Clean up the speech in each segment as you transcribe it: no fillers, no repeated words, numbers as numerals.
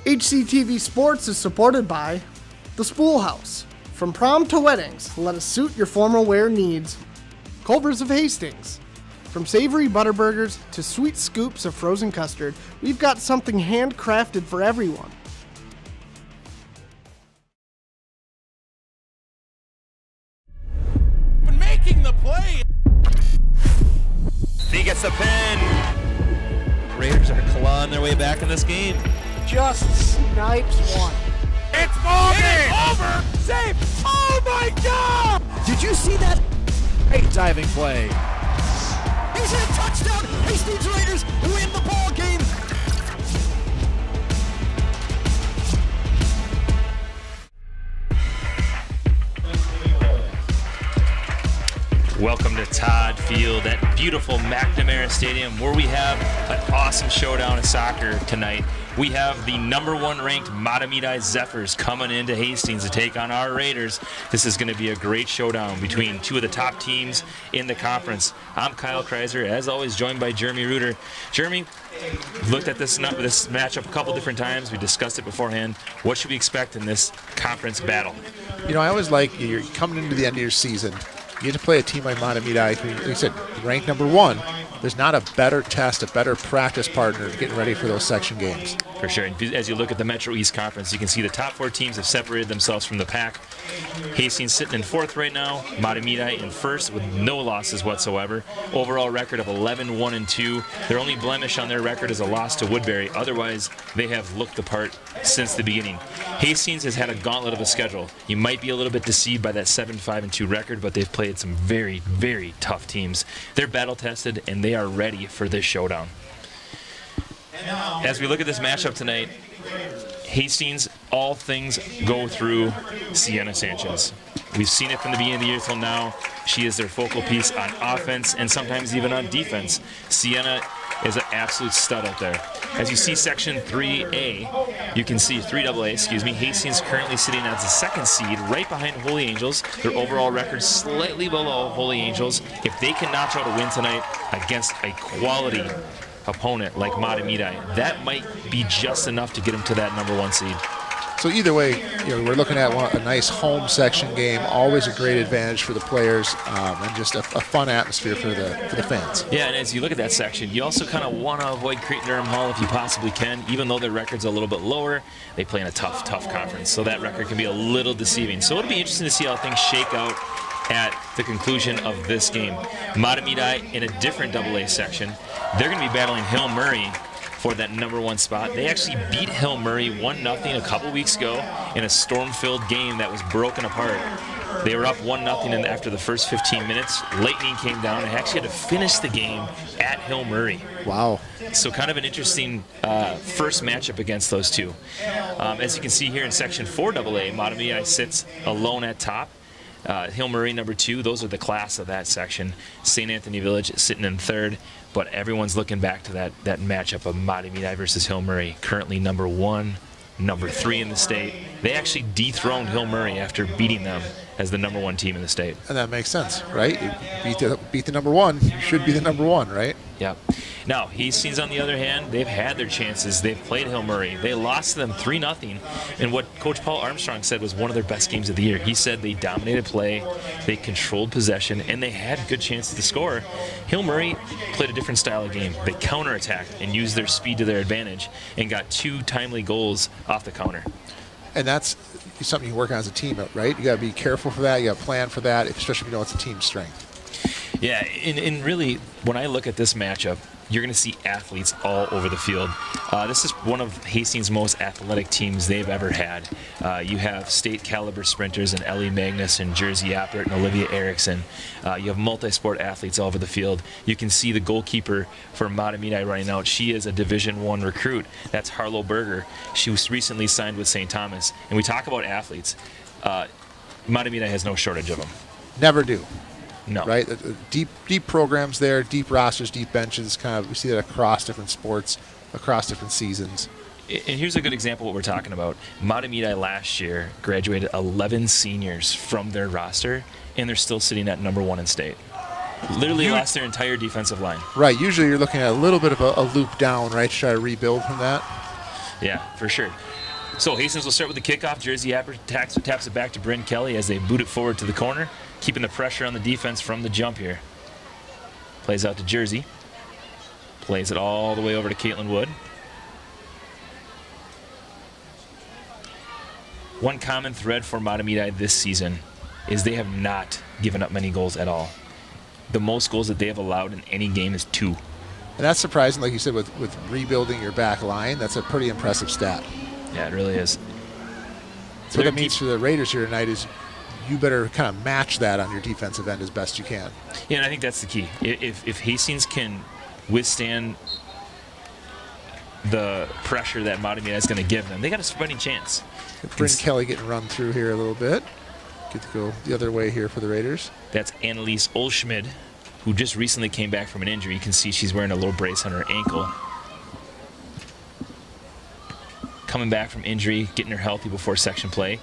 HCTV Sports is supported by The Spool House. From prom to weddings, let us suit your formal wear needs. Culver's of Hastings. From savory butterburgers to sweet scoops of frozen custard, we've got something handcrafted for everyone. Making the play. He gets the pin. Raiders are clawing their way back in this game. Just snipes one. It's over. Safe. Oh my God! Did you see that? Great diving play. He's hit a touchdown. Hastings Raiders win the ball game. Welcome to Todd Field at beautiful McNamara Stadium, where we have an awesome showdown of soccer tonight. We have the #1 ranked Mahtomedi Zephyrs coming into Hastings to take on our Raiders. This is going to be a great showdown between two of the top teams in the conference. I'm Kyle Kreiser, as always, joined by Jeremy Reuter. Jeremy, looked at this matchup a couple different times. We discussed it beforehand. What should we expect in this conference battle? You know, I always like you're coming into the end of your season. You get to play a team like Mahtomedi, like you said, ranked #1. There's not a better test, a better practice partner getting ready for those section games. For sure. And as you look at the Metro East Conference, you can see the top 4 teams have separated themselves from the pack. Hastings sitting in 4th right now. Mahtomedi in 1st with no losses whatsoever. Overall record of 11-1-2. Their only blemish on their record is a loss to Woodbury. Otherwise, they have looked the part since the beginning. Hastings has had a gauntlet of a schedule. You might be a little bit deceived by that 7-5-2 record, but they've played some very, very tough teams. They're battle-tested, and they are ready for this showdown. As we look at this matchup tonight, Hastings, all things go through Sienna Sanchez. We've seen it from the beginning of the year till now. She is their focal piece on offense and sometimes even on defense. Sienna is an absolute stud out there. As you see Section 3A, you can see 3AA, Hastings currently sitting as the 2nd seed right behind Holy Angels. Their overall record slightly below Holy Angels. If they can notch out a win tonight against a quality opponent like Mahtomedi, that might be just enough to get them to that #1 seed. So either way, we're looking at a nice home section game, always a great advantage for the players, and just a fun atmosphere for the fans. Yeah, and as you look at that section, you also kind of want to avoid Creighton-Durham Hall if you possibly can. Even though their record's a little bit lower, they play in a tough conference, so that record can be a little deceiving. So it'll be interesting to see how things shake out at the conclusion of this game. Mahtomedi in a different AA section, they're going to be battling Hill Murray for that #1 spot. They actually beat Hill Murray 1-0 a couple weeks ago in a storm-filled game that was broken apart. They were up 1-0 after the first 15 minutes. Lightning came down and actually had to finish the game at Hill Murray. Wow. So kind of an interesting first matchup against those two. As you can see here in Section 4 AA, Mahtomedi sits alone at top. Hill Murray #2, those are the class of that section. St. Anthony Village sitting in 3rd, but everyone's looking back to that matchup of Mahtomedi versus Hill Murray, currently #1, #3 in the state. They actually dethroned Hill Murray after beating them as the #1 team in the state. And that makes sense, right? You beat the #1, you should be the #1, right? Yeah. Now, Hastings, on the other hand, they've had their chances. They've played Hill Murray. They lost to them 3-0 in what Coach Paul Armstrong said was one of their best games of the year. He said they dominated play, they controlled possession, and they had good chances to score. Hill Murray played a different style of game. They counterattacked and used their speed to their advantage and got 2 timely goals off the counter. And that's something you work on as a team, right? You got to be careful for that. You got to plan for that, especially if you know it's a team strength. Yeah, and really, when I look at this matchup, you're going to see athletes all over the field. This is one of Hastings' most athletic teams they've ever had. You have state caliber sprinters in Ellie Magnus and Jersey Appert and Olivia Erickson. You have multi-sport athletes all over the field. You can see the goalkeeper for Mahtomedi running out. She is a Division I recruit. That's Harlow Berger. She was recently signed with St. Thomas. And we talk about athletes. Mahtomedi has no shortage of them. Never do. No. Right? Deep programs there, deep rosters, deep benches. Kind of, we see that across different sports, across different seasons. And here's a good example of what we're talking about. Mahtomedi last year graduated 11 seniors from their roster, and they're still sitting at #1 in state. Literally lost their entire defensive line. Right. Usually you're looking at a little bit of a loop down, right, to try to rebuild from that. Yeah, for sure. So Hastings will start with the kickoff. Jersey Apper taps it back to Bryn Kelly as they boot it forward to the corner, keeping the pressure on the defense from the jump here. Plays out to Jersey. Plays it all the way over to Caitlin Wood. One common thread for Mahtomedi this season is they have not given up many goals at all. The most goals that they have allowed in any game is 2. And that's surprising, like you said, with rebuilding your back line. That's a pretty impressive stat. Yeah, it really is. So what that means for the Raiders here tonight is you better kind of match that on your defensive end as best you can. Yeah, and I think that's the key. If Hastings can withstand the pressure that Mahtomedi is going to give them, they got a fighting chance. Bryn Kelly getting run through here a little bit. Get to go the other way here for the Raiders. That's Annalise Olschmid, who just recently came back from an injury. You can see she's wearing a little brace on her ankle. Coming back from injury, getting her healthy before section play.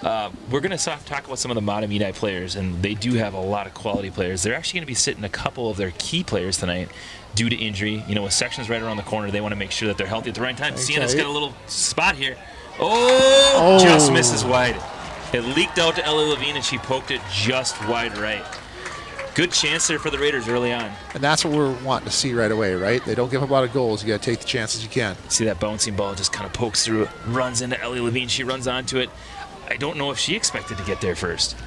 We're going to talk about some of the Mahtomedi players, and they do have a lot of quality players. They're actually going to be sitting a couple of their key players tonight due to injury. You know, with sections right around the corner, they want to make sure that they're healthy at the right time. Sienna's got a little spot here. Oh, just misses wide. It leaked out to Ellie Levine, and she poked it just wide right. Good chance there for the Raiders early on. And that's what we're wanting to see right away, right? They don't give up a lot of goals. You got to take the chances you can. See that bouncing ball just kind of pokes through, runs into Ellie Levine. She runs onto it. I don't know if she expected to get there first.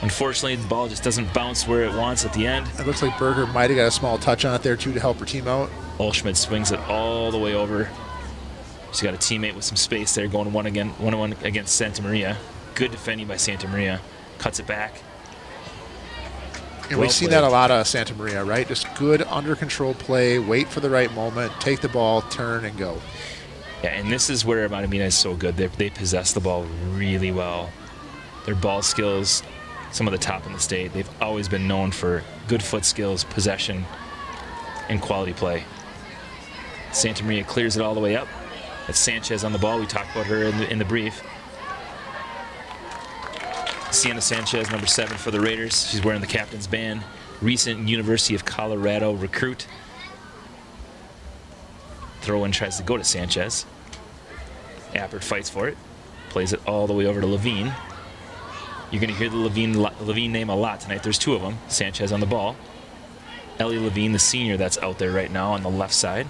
Unfortunately, the ball just doesn't bounce where it wants at the end. It looks like Berger might have got a small touch on it there, too, to help her team out. Olschmid swings it all the way over. She's got a teammate with some space there going one-on-one against Santa Maria. Good defending by Santa Maria. Cuts it back. And we've seen that a lot of Santa Maria, right? Just good under-control play, wait for the right moment, take the ball, turn, and go. Yeah, and this is where Mahtomedi is so good. They possess the ball really well. Their ball skills, some of the top in the state. They've always been known for good foot skills, possession, and quality play. Santa Maria clears it all the way up. That's Sanchez on the ball. We talked about her in the brief. Sienna Sanchez, number 7 for the Raiders. She's wearing the captain's band. Recent University of Colorado recruit. Throw-in tries to go to Sanchez. Appert fights for it. Plays it all the way over to Levine. You're going to hear the Levine name a lot tonight. There's 2 of them. Sanchez on the ball. Ellie Levine, the senior that's out there right now on the left side.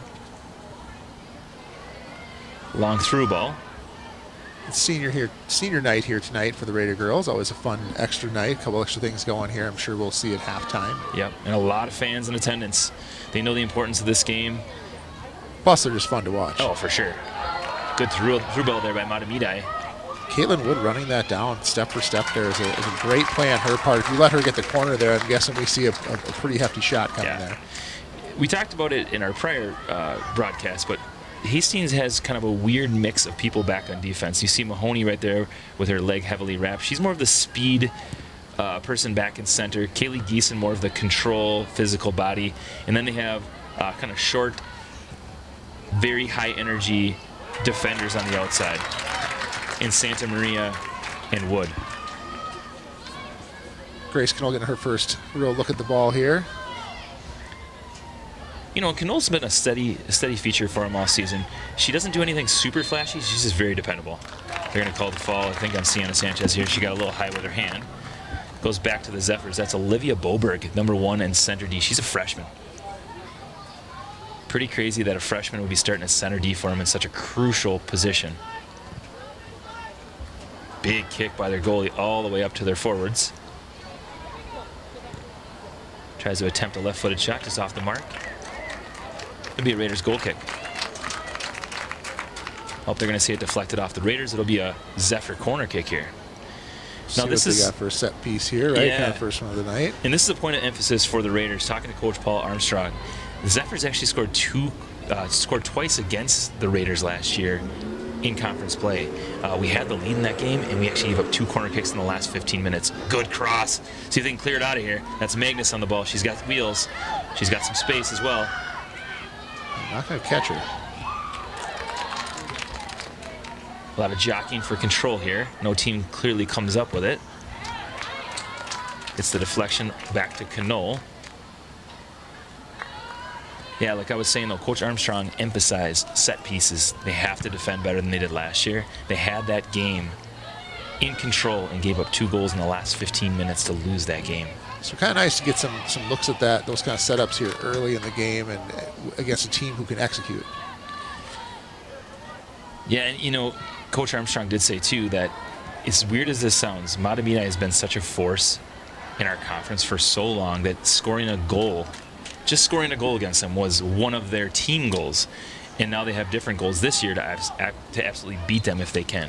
Long through ball. It's senior night here tonight for the Raider girls. Always a fun extra night. A couple extra things going here. I'm sure we'll see at halftime. Yep, and a lot of fans in attendance. They know the importance of this game. Plus, they're just fun to watch. Oh, for sure. Good through ball there by Mahtomedi. Caitlin Wood running that down step for step there is a great play on her part. If you let her get the corner there, I'm guessing we see a pretty hefty shot coming there. We talked about it in our prior broadcast, but Hastings has kind of a weird mix of people back on defense. You see Mahoney right there with her leg heavily wrapped. She's more of the speed person back in center. Kaylee Geeson more of the control, physical body. And then they have kind of short, very high energy defenders on the outside in Santa Maria and Wood. Grace Knoll getting her first real look at the ball here. You know, Knoll's been a steady feature for him all season. She doesn't do anything super flashy. She's just very dependable. They're going to call the fall, I think, on Sienna Sanchez here. She got a little high with her hand. Goes back to the Zephyrs. That's Olivia Boberg, number 1 in center D. She's a freshman. Pretty crazy that a freshman would be starting as center D for him in such a crucial position. Big kick by their goalie all the way up to their forwards. Tries to attempt a left-footed shot just off the mark. It'll be a Raiders goal kick. Hope they're going to see it deflected off the Raiders. It'll be a Zephyr corner kick here. Now this is got for a set piece here, right? Kind of first one of the night. And this is a point of emphasis for the Raiders. Talking to Coach Paul Armstrong, the Zephyrs actually scored twice against the Raiders last year in conference play. We had the lead in that game, and we actually gave up 2 corner kicks in the last 15 minutes. Good cross. See if they can clear it out of here. That's Magnus on the ball. She's got wheels. She's got some space as well. Not going to catch her. A lot of jockeying for control here. No team clearly comes up with it. It's the deflection back to Knoll. Yeah, like I was saying, though, Coach Armstrong emphasized set pieces. They have to defend better than they did last year. They had that game in control and gave up 2 goals in the last 15 minutes to lose that game. So kind of nice to get some looks at those kind of setups here early in the game and against a team who can execute. Yeah, and Coach Armstrong did say too that, as weird as this sounds, Mahtomedi has been such a force in our conference for so long that just scoring a goal against them was one of their team goals, and now they have different goals this year to absolutely beat them if they can.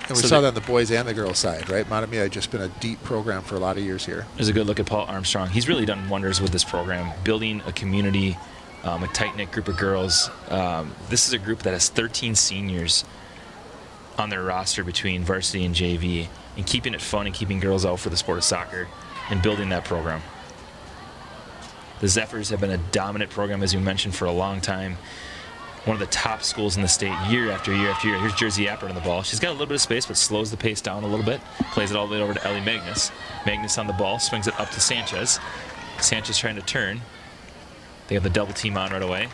And we saw that on the boys and the girls side, right? Mahtomedi had just been a deep program for a lot of years here. There's a good look at Paul Armstrong. He's really done wonders with this program, building a community, a tight-knit group of girls. This is a group that has 13 seniors on their roster between varsity and JV, and keeping it fun and keeping girls out for the sport of soccer and building that program. The Zephyrs have been a dominant program, as you mentioned, for a long time. One of the top schools in the state year after year after year. Here's Jersey Appert on the ball. She's got a little bit of space, but slows the pace down a little bit. Plays it all the way over to Ellie Magnus. Magnus on the ball, swings it up to Sanchez. Sanchez trying to turn. They have the double team on right away.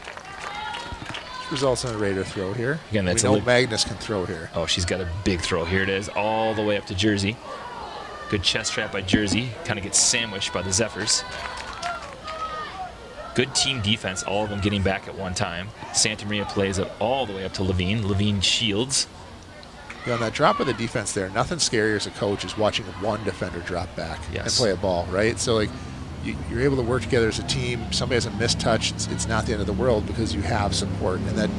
Results in a Raider throw here. Again, that's we know Magnus can throw here. Oh, she's got a big throw. Here it is, all the way up to Jersey. Good chest trap by Jersey. Kind of gets sandwiched by the Zephyrs. Good team defense, all of them getting back at one time. Santa Maria plays it all the way up to Levine. Levine shields. On that drop of the defense there, nothing scarier as a coach is watching one defender drop back and play a ball, right? So, like, you're able to work together as a team. Somebody has a missed touch, it's not the end of the world because you have support, and that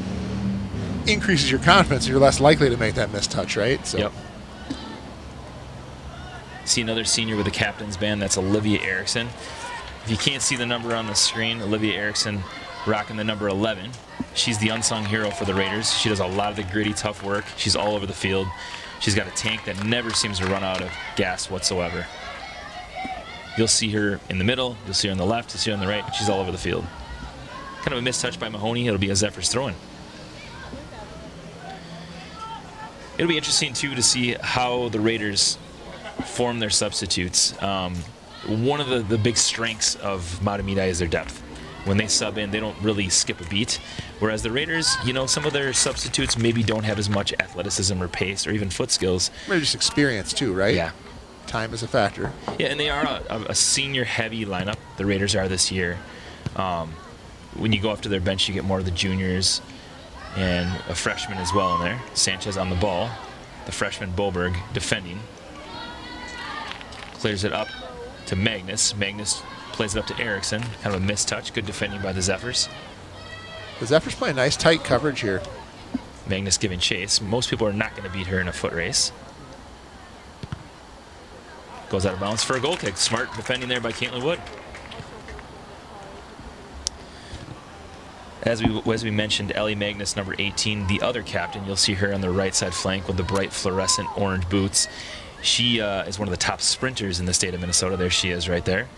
increases your confidence. You're less likely to make that missed touch, right? So. Yep. See another senior with the captain's band. That's Olivia Erickson. If you can't see the number on the screen, Olivia Erickson rocking the number 11. She's the unsung hero for the Raiders. She does a lot of the gritty, tough work. She's all over the field. She's got a tank that never seems to run out of gas whatsoever. You'll see her in the middle. You'll see her on the left. You'll see her on the right. She's all over the field. Kind of a missed touch by Mahoney. It'll be a Zephyrs throw-in. It'll be interesting, too, to see how the Raiders form their substitutes. One of the big strengths of Mahtomedi is their depth. When they sub in, they don't really skip a beat. Whereas the Raiders, some of their substitutes maybe don't have as much athleticism or pace or even foot skills. Maybe just experience too, right? Yeah. Time is a factor. Yeah, and they are a senior-heavy lineup. The Raiders are this year. When you go up to their bench, you get more of the juniors and a freshman as well in there. Sanchez on the ball. The freshman Boberg defending. Clears it up to Magnus. Magnus plays it up to Erickson. Kind of a missed touch. Good defending by the Zephyrs. The Zephyrs play a nice tight coverage here. Magnus giving chase. Most people are not going to beat her in a foot race. Goes out of bounds for a goal kick. Smart defending there by Caitlin Wood. As we mentioned, Ellie Magnus, number 18, the other captain. You'll see her on the right side flank with the bright fluorescent orange boots. She is one of the top sprinters in the state of Minnesota. There she is right there.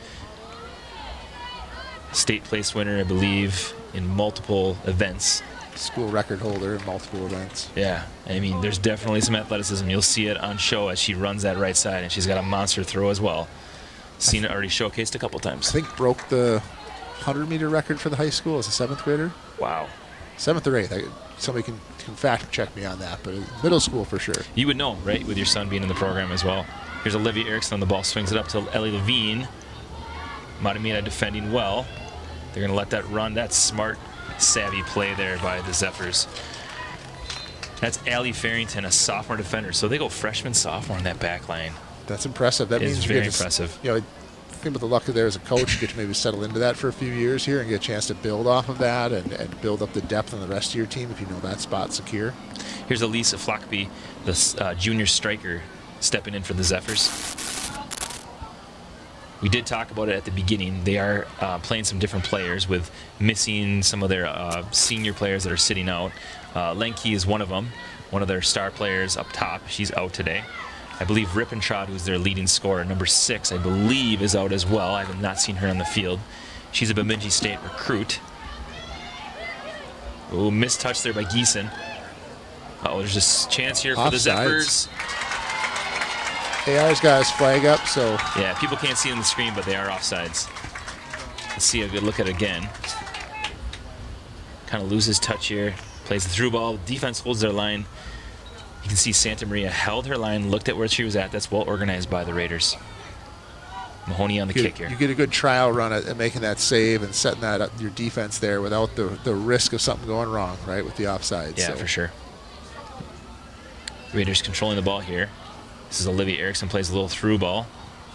State place winner, I believe, in multiple events. School record holder in multiple events. Yeah, I mean, there's definitely some athleticism. You'll see it on show as she runs that right side, and she's got a monster throw as well. Seen it already showcased a couple times. I think broke the 100-meter record for the high school as a 7th grader. Wow. 7th or 8th. Somebody can fact check me on that, but middle school for sure. You would know, right, with your son being in the program as well. Here's Olivia Erickson on the ball, swings it up to Ellie Levine. Mahtomedi defending well. They're going to let that run. That's smart, savvy play there by the Zephyrs. That's Allie Farrington, a sophomore defender. So they go freshman, sophomore on that back line. That's impressive. That means very impressive. I think with the luck of there as a coach, you get to maybe settle into that for a few years here and get a chance to build off of that and build up the depth on the rest of your team if you know that spot secure. Here's Elisa Flockby, the junior striker, stepping in for the Zephyrs. We did talk about it at the beginning. They are playing some different players with missing some of their senior players that are sitting out. Lenke is one of them, one of their star players up top. She's out today. I believe Rippentrod, who's their leading scorer, number 6, I believe, is out as well. I have not seen her on the field. She's a Bemidji State recruit. Oh, missed touch there by Geeson. Oh, there's a chance here for the Zephyrs. AR's got his flag up, so... Yeah, people can't see it on the screen, but they are offsides. Let's see a good look at it again. kind of loses touch here. Plays the through ball. Defense holds their line. You can see Santa Maria held her line, looked at where she was at. That's well organized by the Raiders. Mahoney on the kick here. You get a good trial run at making that save and setting that up, your defense there without the risk of something going wrong, right, with the offside. Yeah, for sure. Raiders controlling the ball here. This is Olivia Erickson, plays a little through ball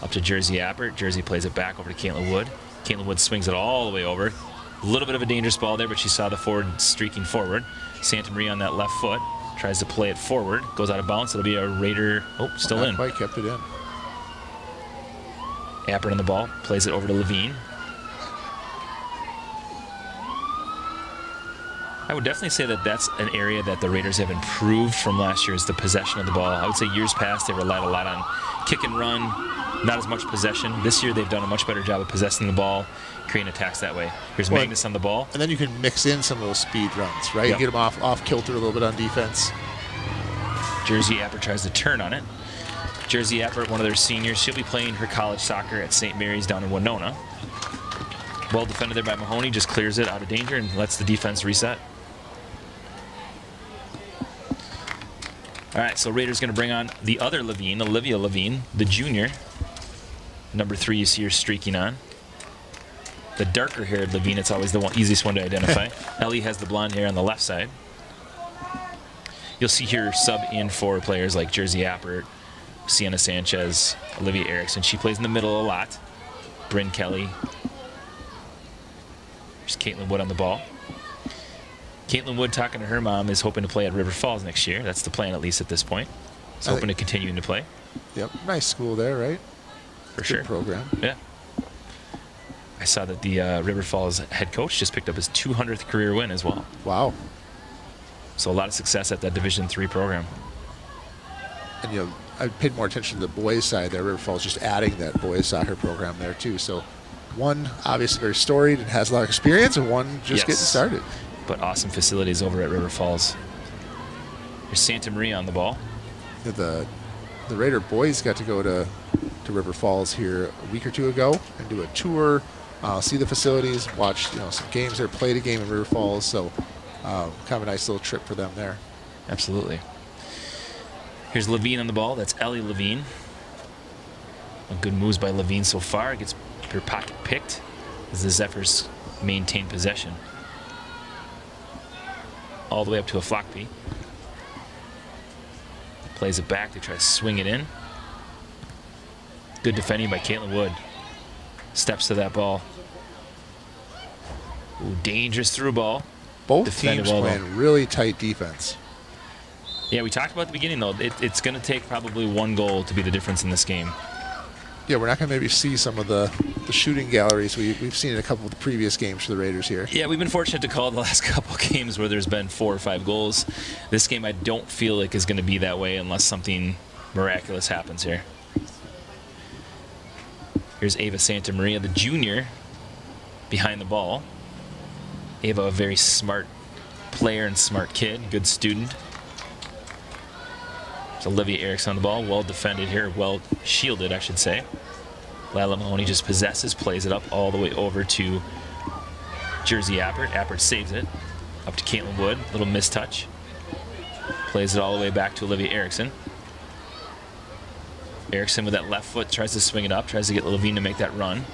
up to Jersey Appert. Jersey plays it back over to Caitlin Wood. Caitlin Wood swings it all the way over. A little bit of a dangerous ball there, but she saw the forward streaking forward. Santa Maria on that left foot. Tries to play it forward. Goes out of bounds. It'll be a Raider. Oh, still Not in. quite kept it in. Appert on the ball. Plays it over to Levine. I would definitely say that that's an area that the Raiders have improved from last year, is the possession of the ball. I would say years past they relied a lot on kick and run, not as much possession. This year they've done a much better job of possessing the ball, creating attacks that way. Here's Magnus on the ball. And then you can mix in some of those speed runs, right? Yep. You get them off kilter a little bit on defense. Jersey Appert tries to turn on it. Jersey Appert, one of their seniors, she'll be playing her college soccer at St. Mary's down in Winona. Well defended there by Mahoney, just clears it out of danger and lets the defense reset. All right, so Raiders going to bring on the other Levine, Olivia Levine, the junior. Number 3 you see her streaking on. The darker-haired Levine, it's always the easiest one to identify. Ellie has the blonde hair on the left side. You'll see here sub in for players like Jersey Appert, Sienna Sanchez, Olivia Erickson. She plays in the middle a lot. Bryn Kelly. There's Caitlin Wood on the ball. Caitlin Wood, talking to her mom, is hoping to play at River Falls next year. That's the plan, at least at this point. She's hoping to continue to play. Yep, nice school there, right? For sure. Good program. Yeah. I saw that the River Falls head coach just picked up his 200th career win as well. Wow. So a lot of success at that Division III program. And, you know, I paid more attention to the boys' side there. River Falls just adding that boys' soccer program there, too. So one, obviously very storied and has a lot of experience, and one just getting started. But awesome facilities over at River Falls. There's Santa Maria on the ball. The Raider boys got to go to River Falls here a week or two ago and do a tour, see the facilities, watch some games there, played a game in River Falls. So kind of a nice little trip for them there. Absolutely. Here's Levine on the ball. That's Ellie Levine. Good moves by Levine so far. Gets her pocket picked as the Zephyrs maintain possession. All the way up to a Flockby. Plays it back. They try to swing it in. Good defending by Caitlin Wood. Steps to that ball. Ooh, dangerous through ball. Both Defended teams well, playing really tight defense. Yeah, we talked about at the beginning, though. It's going to take probably one goal to be the difference in this game. Yeah, we're not going to maybe see some of the shooting galleries we've seen in a couple of the previous games for the Raiders here. Yeah, we've been fortunate to call the last couple games where there's been 4 or 5 goals. This game I don't feel like is going to be that way unless something miraculous happens here. Here's Ava Santa Maria, the junior, behind the ball. Ava, a very smart player and smart kid, good student. It's Olivia Erickson on the ball, well defended here, well shielded, I should say. Lila Mahoney just possesses, plays it up all the way over to Jersey Appert. Appert saves it. Up to Caitlin Wood, little mistouch. Plays it all the way back to Olivia Erickson. Erickson with that left foot tries to swing it up, tries to get Levine to make that run.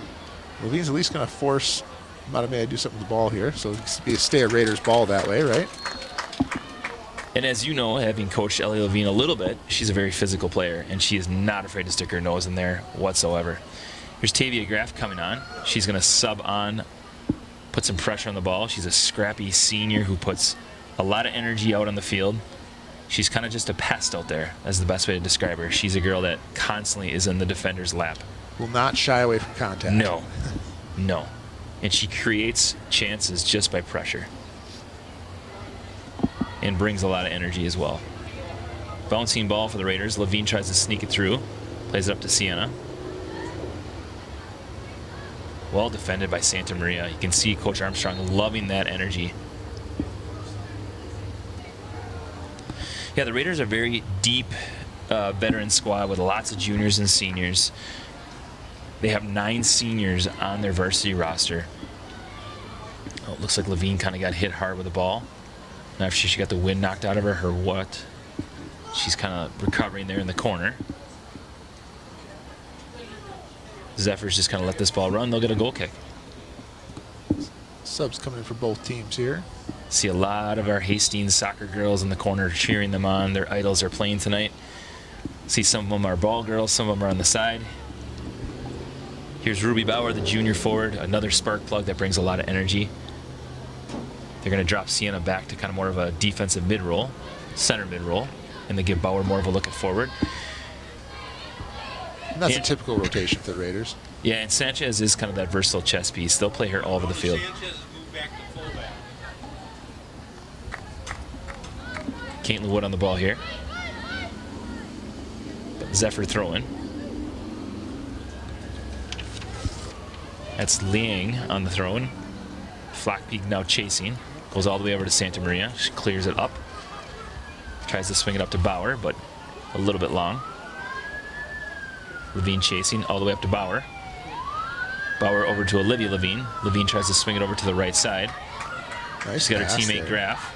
Levine's at least going to force Mahtomedi to do something with the ball here, so it's be a stay a Raiders ball that way, right? And as you know, having coached Ellie Levine a little bit, she's a very physical player, and she is not afraid to stick her nose in there whatsoever. Here's Tavia Graff coming on. She's going to sub on, put some pressure on the ball. She's a scrappy senior who puts a lot of energy out on the field. She's kind of just a pest out there. That's the best way to describe her. She's a girl that constantly is in the defender's lap. Will not shy away from contact. No. No. And she creates chances just by pressure. And brings a lot of energy as well. Bouncing ball for the Raiders. Levine tries to sneak it through. Plays it up to Sienna. Well defended by Santa Maria. You can see Coach Armstrong loving that energy. Yeah, the Raiders are a very deep veteran squad with lots of juniors and seniors. They have 9 seniors on their varsity roster. Oh, it looks like Levine kind of got hit hard with the ball. Not sure she got the wind knocked out of her or what. She's kind of recovering there in the corner. Zephyrs just kind of let this ball run. They'll get a goal kick. Subs coming in for both teams here. See a lot of our Hastings soccer girls in the corner cheering them on. Their idols are playing tonight. See some of them are ball girls, some of them are on the side. Here's Ruby Bauer, the junior forward, another spark plug that brings a lot of energy. They're going to drop Sienna back to kind of more of a defensive mid-roll, center mid-roll, and they give Bauer more of a look at forward. And that's a typical rotation for the Raiders. Yeah, and Sanchez is kind of that versatile chess piece. They'll play her all over the field. Caitlin Wood on the ball here. Zephyr throwing. That's Liang on the throw-in. Flockpeak now chasing. Goes all the way over to Santa Maria. She clears it up. Tries to swing it up to Bauer, but a little bit long. Levine chasing all the way up to Bauer. Bauer over to Olivia Levine. Levine tries to swing it over to the right side. Nice. She's got her teammate there. Graf.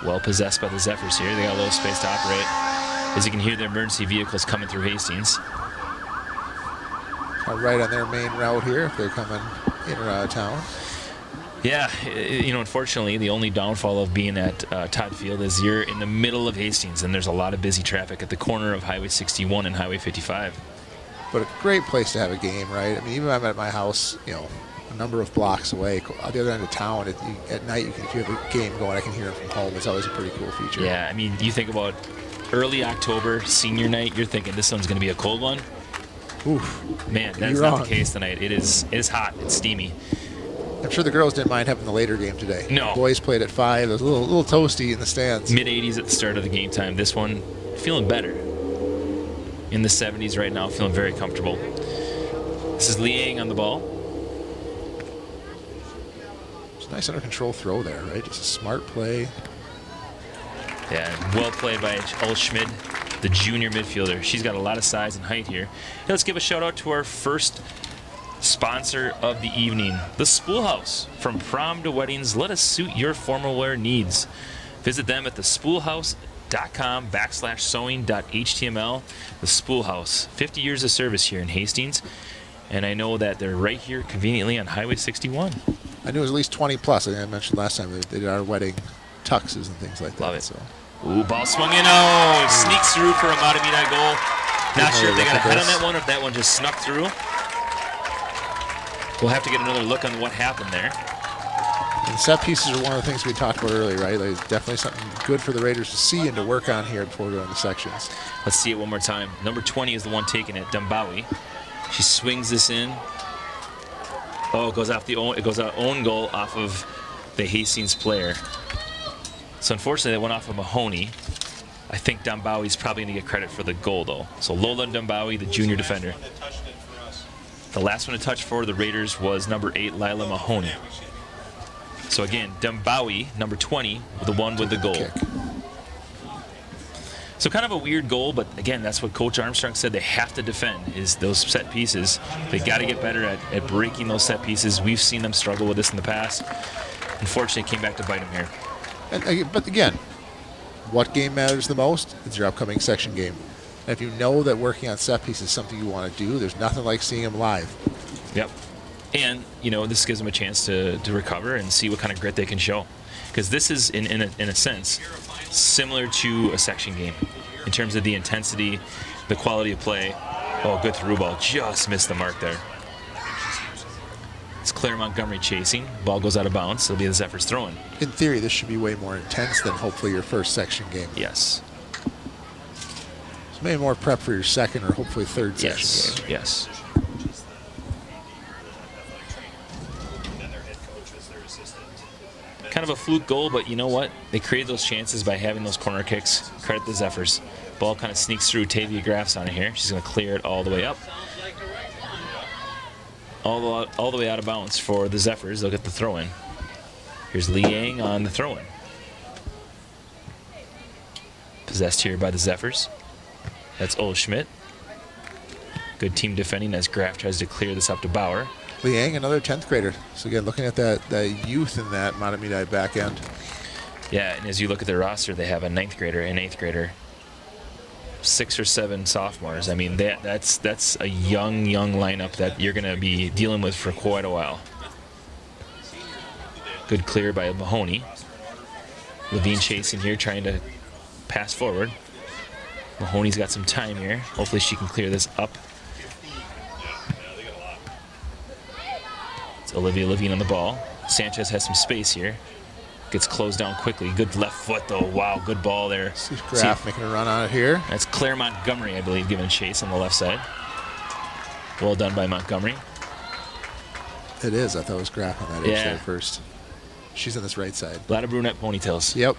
Well possessed by the Zephyrs here. They got a little space to operate. As you can hear, their emergency vehicles coming through Hastings. Right on their main route here if they're coming in or out of town. Yeah, you know, unfortunately, the only downfall of being at Todd Field is you're in the middle of Hastings, and there's a lot of busy traffic at the corner of Highway 61 and Highway 55. But a great place to have a game, right? I mean, even if I'm at my house, you know, a number of blocks away, at the other end of town, at night, if you have a game going, I can hear it from home. It's always a pretty cool feature. Yeah, I mean, you think about early October, senior night, you're thinking this one's going to be a cold one. Oof. Man, that's not the case tonight. It is hot. It's steamy. I'm sure the girls didn't mind having the later game today. No. The boys played at 5. It was a little toasty in the stands. Mid-80s at the start of the game time. This one, feeling better. In the 70s right now, feeling very comfortable. This is Liang on the ball. It's a nice under control throw there, right? Just a smart play. Yeah, well played by Ol Schmid, the junior midfielder. She's got a lot of size and height here. Hey, let's give a shout out to our first sponsor of the evening, the Spool House. From prom to weddings, let us suit your formal wear needs. Visit them at thespoolhouse.com/sewing.html. The Spool House, 50 years of service here in Hastings, and I know that they're right here conveniently on Highway 61. I knew it was at least 20 plus. I think I mentioned last time they did our wedding tuxes and things like that. Love it. So. Ooh, ball swung in. Oh, sneaks through for a Mahtomedi goal. Not sure if they got a head on that one or if that one just snuck through. We'll have to get another look on what happened there. And set pieces are one of the things we talked about earlier, right? Like, definitely something good for the Raiders to see and to work on here before going to sections. Let's see it one more time. Number 20 is the one taking it, Dumbawi. She swings this in. Oh, it goes out own goal off of the Hastings player. So unfortunately, that went off of Mahoney. I think Dumbawi's probably going to get credit for the goal, though. So Lola Dumbawi, the junior defender. The last one to touch for the Raiders was number 8, Lila Mahoney. So again, Dumbawi, number 20, the one with the goal. Kick. So kind of a weird goal, but again, that's what Coach Armstrong said they have to defend, is those set pieces. They got to get better at breaking those set pieces. We've seen them struggle with this in the past. Unfortunately, it came back to bite them here. But again, what game matters the most? It's your upcoming section game. And if you know that working on set pieces is something you want to do, there's nothing like seeing them live. Yep. And, you know, this gives them a chance to recover and see what kind of grit they can show. Because this is, in a sense, similar to a section game in terms of the intensity, the quality of play. Oh, good through ball. Just missed the mark there. It's Claire Montgomery chasing. Ball goes out of bounds. It'll be the Zephyrs throwing. In theory, this should be way more intense than hopefully your first section game. Yes. So maybe more prep for your second or hopefully third section game. Yes. Kind of a fluke goal, but you know what? They created those chances by having those corner kicks. Credit the Zephyrs. Ball kind of sneaks through. Tavia Graff's on it here. She's going to clear it all the way up. All the way out of bounds for the Zephyrs. They'll get the throw-in. Here's Liang on the throw-in. Possessed here by the Zephyrs. That's Ol Schmidt. Good team defending as Graff tries to clear this up to Bauer. Liang, another 10th grader. So again, looking at that youth in that Mahtomedi back end. Yeah, and as you look at their roster, they have a 9th grader, an 8th grader, 6 or 7 sophomores. I mean, that's a young lineup that you're going to be dealing with for quite a while. Good clear by Mahoney. Levine chasing here, trying to pass forward. Mahoney's got some time here. Hopefully she can clear this up. It's Olivia Levine on the ball. Sanchez has some space here. Gets closed down quickly. Good left foot, though. Wow, good ball there. See Graff making a run on it here. That's Claire Montgomery, I believe, giving chase on the left side. Well done by Montgomery. It is. I thought it was Graff on that edge there first. She's on this right side. A lot of brunette ponytails. Yep.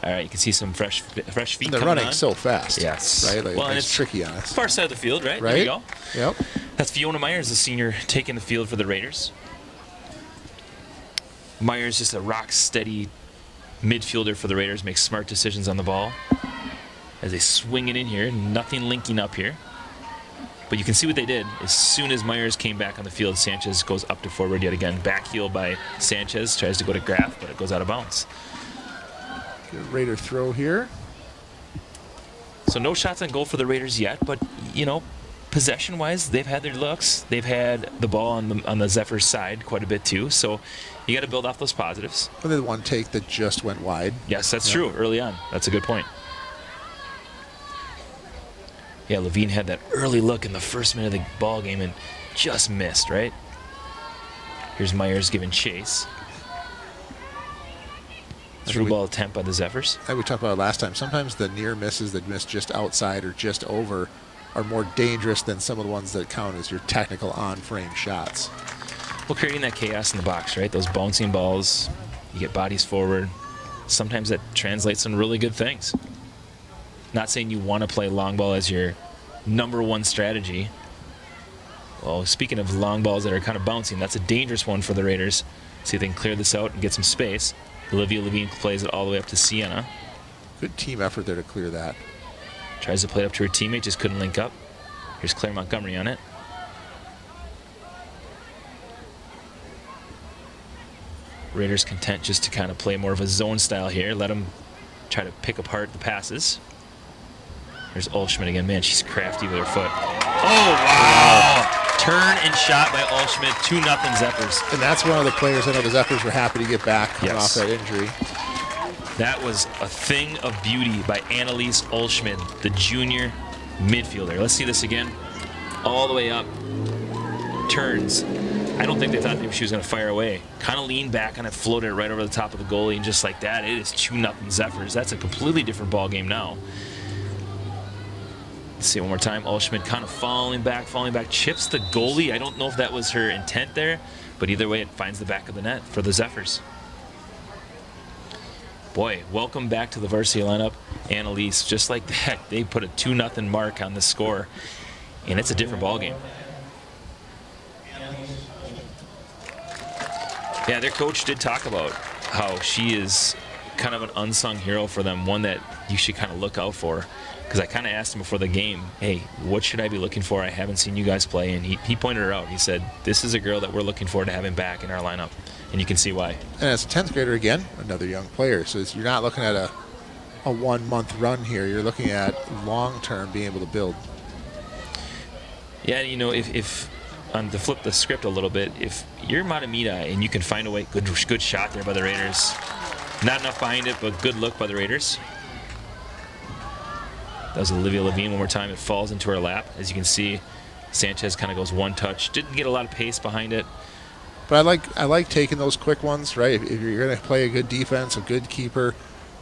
All right, you can see some fresh feet and they're running so fast. Yes. Right? Like, well, and it's tricky on us. Far side of the field, right? Right. There you go. Yep. That's Fiona Myers, the senior, taking the field for the Raiders. Myers, just a rock-steady midfielder for the Raiders, makes smart decisions on the ball. As they swing it in here, nothing linking up here. But you can see what they did. As soon as Myers came back on the field, Sanchez goes up to forward yet again. Back heel by Sanchez, tries to go to Graff, but it goes out of bounds. Good Raider throw here. So no shots on goal for the Raiders yet, but, you know, possession-wise, they've had their looks. They've had the ball on the Zephyrs side quite a bit too. So you got to build off those positives. Well, the one take that just went wide. Yes, that's true. Early on, that's a good point. Yeah, Levine had that early look in the first minute of the ball game and just missed. Right. Here's Myers giving chase. Through ball attempt by the Zephyrs. We talked about it last time. Sometimes the near misses that miss just outside or just over are more dangerous than some of the ones that count as your technical on-frame shots. Well, creating that chaos in the box, right? Those bouncing balls, you get bodies forward. Sometimes that translates into really good things. Not saying you want to play long ball as your #1 strategy. Well, speaking of long balls that are kind of bouncing, that's a dangerous one for the Raiders. See if they can clear this out and get some space. Olivia Levine plays it all the way up to Sienna. Good team effort there to clear that. Tries to play it up to her teammate, just couldn't link up. Here's Claire Montgomery on it. Raiders content just to kind of play more of a zone style here. Let them try to pick apart the passes. There's Olschmidt again. Man, she's crafty with her foot. Oh, wow. Turn and shot by Olschmidt. 2-0 Zephyrs. And that's one of the players I know the Zephyrs were happy to get back coming off that injury. That was a thing of beauty by Annalise Olschmidt, the junior midfielder. Let's see this again. All the way up. Turns. I don't think they thought maybe she was going to fire away. Kind of leaned back and it floated right over the top of the goalie, and just like that, it is 2-0 Zephyrs. That's a completely different ball game now. Let's see it one more time. Olschmidt kind of falling back, chips the goalie. I don't know if that was her intent there, but either way, it finds the back of the net for the Zephyrs. Boy, welcome back to the varsity lineup, Annalise. Just like that, they put a 2-0 mark on the score, and it's a different ball game. Yeah, their coach did talk about how she is kind of an unsung hero for them, one that you should kind of look out for. Because I kind of asked him before the game, hey, what should I be looking for? I haven't seen you guys play. And he pointed her out. He said, this is a girl that we're looking forward to having back in our lineup. And you can see why. And as a 10th grader, again, another young player. So you're not looking at a 1-month run here. You're looking at long-term being able to build. Yeah, you know, if to flip the script a little bit, if you're Mahtomedi and you can find a way, good shot there by the Raiders. Not enough behind it, but good look by the Raiders. That was Olivia Levine one more time. It falls into her lap. As you can see, Sanchez kind of goes one touch. Didn't get a lot of pace behind it. But I like taking those quick ones, right? If you're going to play a good defense, a good keeper,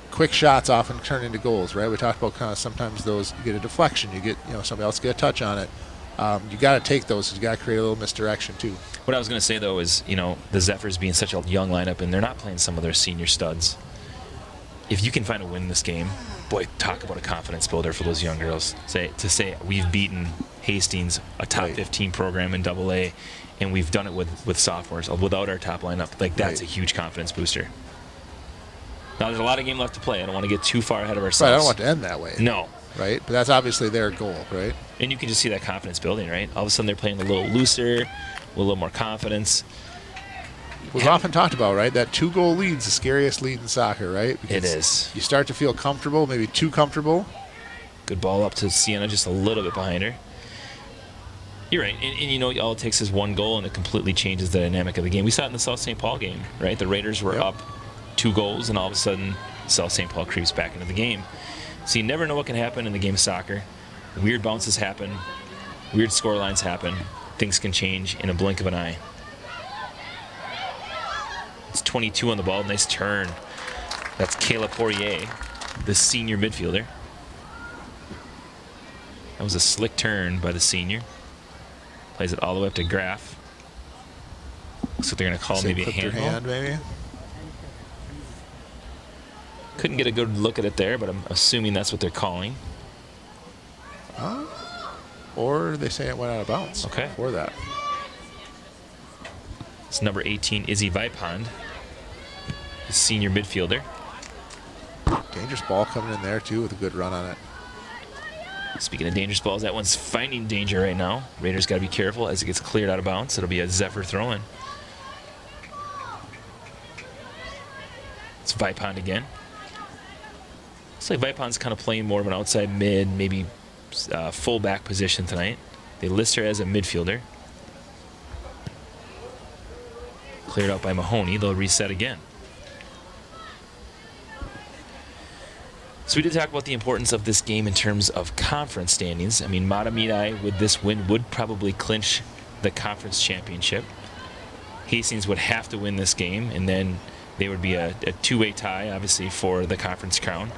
quick shots often turn into goals, right? We talked about kind of sometimes those, you get a deflection, you get, somebody else get a touch on it. You got to take those. You got to create a little misdirection too. What I was going to say though is, the Zephyrs being such a young lineup and they're not playing some of their senior studs. If you can find a win in this game, boy, talk about a confidence builder for those young girls. To say we've beaten Hastings, a top 15 program in AA, and we've done it with sophomores without our top lineup. Like that's a huge confidence booster. Now there's a lot of game left to play. I don't want to get too far ahead of ourselves. Right, I don't want it to end that way. No. right? But that's obviously their goal, right? And you can just see that confidence building, right? All of a sudden they're playing a little looser, with a little more confidence. We've often talked about, right? That 2-goal lead's the scariest lead in soccer, right? It is. You start to feel comfortable, maybe too comfortable. Good ball up to Sienna, just a little bit behind her. You're right, and all it takes is 1 goal, and it completely changes the dynamic of the game. We saw it in the South St. Paul game, right? The Raiders were up 2 goals, and all of a sudden, South St. Paul creeps back into the game. So you never know what can happen in the game of soccer. Weird bounces happen, weird score lines happen. Things can change in a blink of an eye. It's 22 on the ball, nice turn. That's Kayla Poirier, the senior midfielder. That was a slick turn by the senior. Plays it all the way up to Graff. Looks like they're going to call maybe a handball. Maybe. Couldn't get a good look at it there, but I'm assuming that's what they're calling. Or they say it went out of bounds. Okay. For that. It's number 18, Izzy Vipond, the senior midfielder. Dangerous ball coming in there, too, with a good run on it. Speaking of dangerous balls, that one's finding danger right now. Raiders got to be careful as it gets cleared out of bounds. It'll be a Zephyr throw-in. It's Vipond again. Looks like Vipond's kind of playing more of an outside mid, maybe full-back position tonight. They list her as a midfielder. Cleared out by Mahoney. They'll reset again. So we did talk about the importance of this game in terms of conference standings. I mean, Mahtomedi with this win would probably clinch the conference championship. Hastings would have to win this game, and then they would be a two-way tie, obviously, for the conference crown.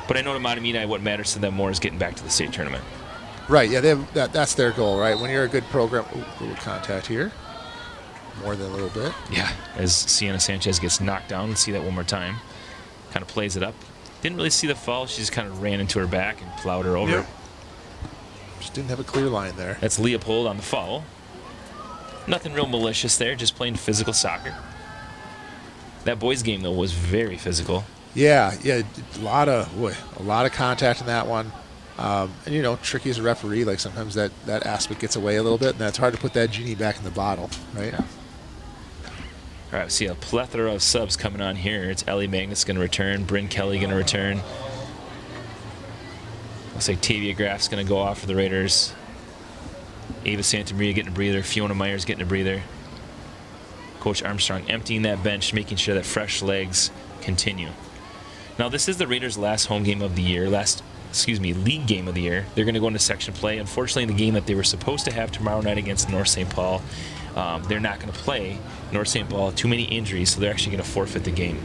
But I know to Mahtomedi, what matters to them more is getting back to the state tournament. Right, yeah, that's their goal, right? When you're a good program, a little contact here. More than a little bit. Yeah, as Sienna Sanchez gets knocked down. Let's see that one more time. Kind of plays it up. Didn't really see the fall. She just kind of ran into her back and plowed her over. Yep. Just didn't have a clear line there. That's Leopold on the foul. Nothing real malicious there, just playing physical soccer. That boys' game, though, was very physical. Yeah, a lot of contact in that one. And, tricky as a referee, like sometimes that aspect gets away a little bit, and that's hard to put that genie back in the bottle, right? Yeah. All right, we see a plethora of subs coming on here. It's Ellie Magnus going to return. Bryn Kelly going to return. Looks like Tavia Graff's going to go off for the Raiders. Ava Santamaria getting a breather. Fiona Myers getting a breather. Coach Armstrong emptying that bench, making sure that fresh legs continue. Now, this is the Raiders' last home game of the year, league game of the year. They're going to go into section play. Unfortunately, the game that they were supposed to have tomorrow night against North St. Paul, they're not going to play. North St. Paul, too many injuries, so they're actually going to forfeit the game.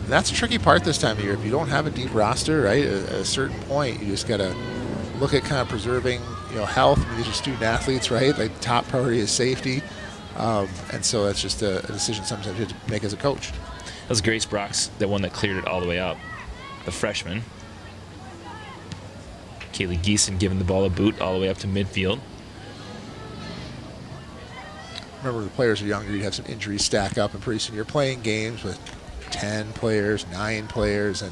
That's a tricky part this time of year. If you don't have a deep roster, right, at a certain point, you just got to look at kind of preserving, health. I mean, these are student athletes, right? Like, top priority is safety. And so that's just a decision sometimes you have to make as a coach. That was Grace Brock's, the one that cleared it all the way up. The freshman. Kaylee Geeson giving the ball a boot all the way up to midfield. Remember, the players are younger, you have some injuries stack up, and pretty soon you're playing games with 10 players, 9 players, and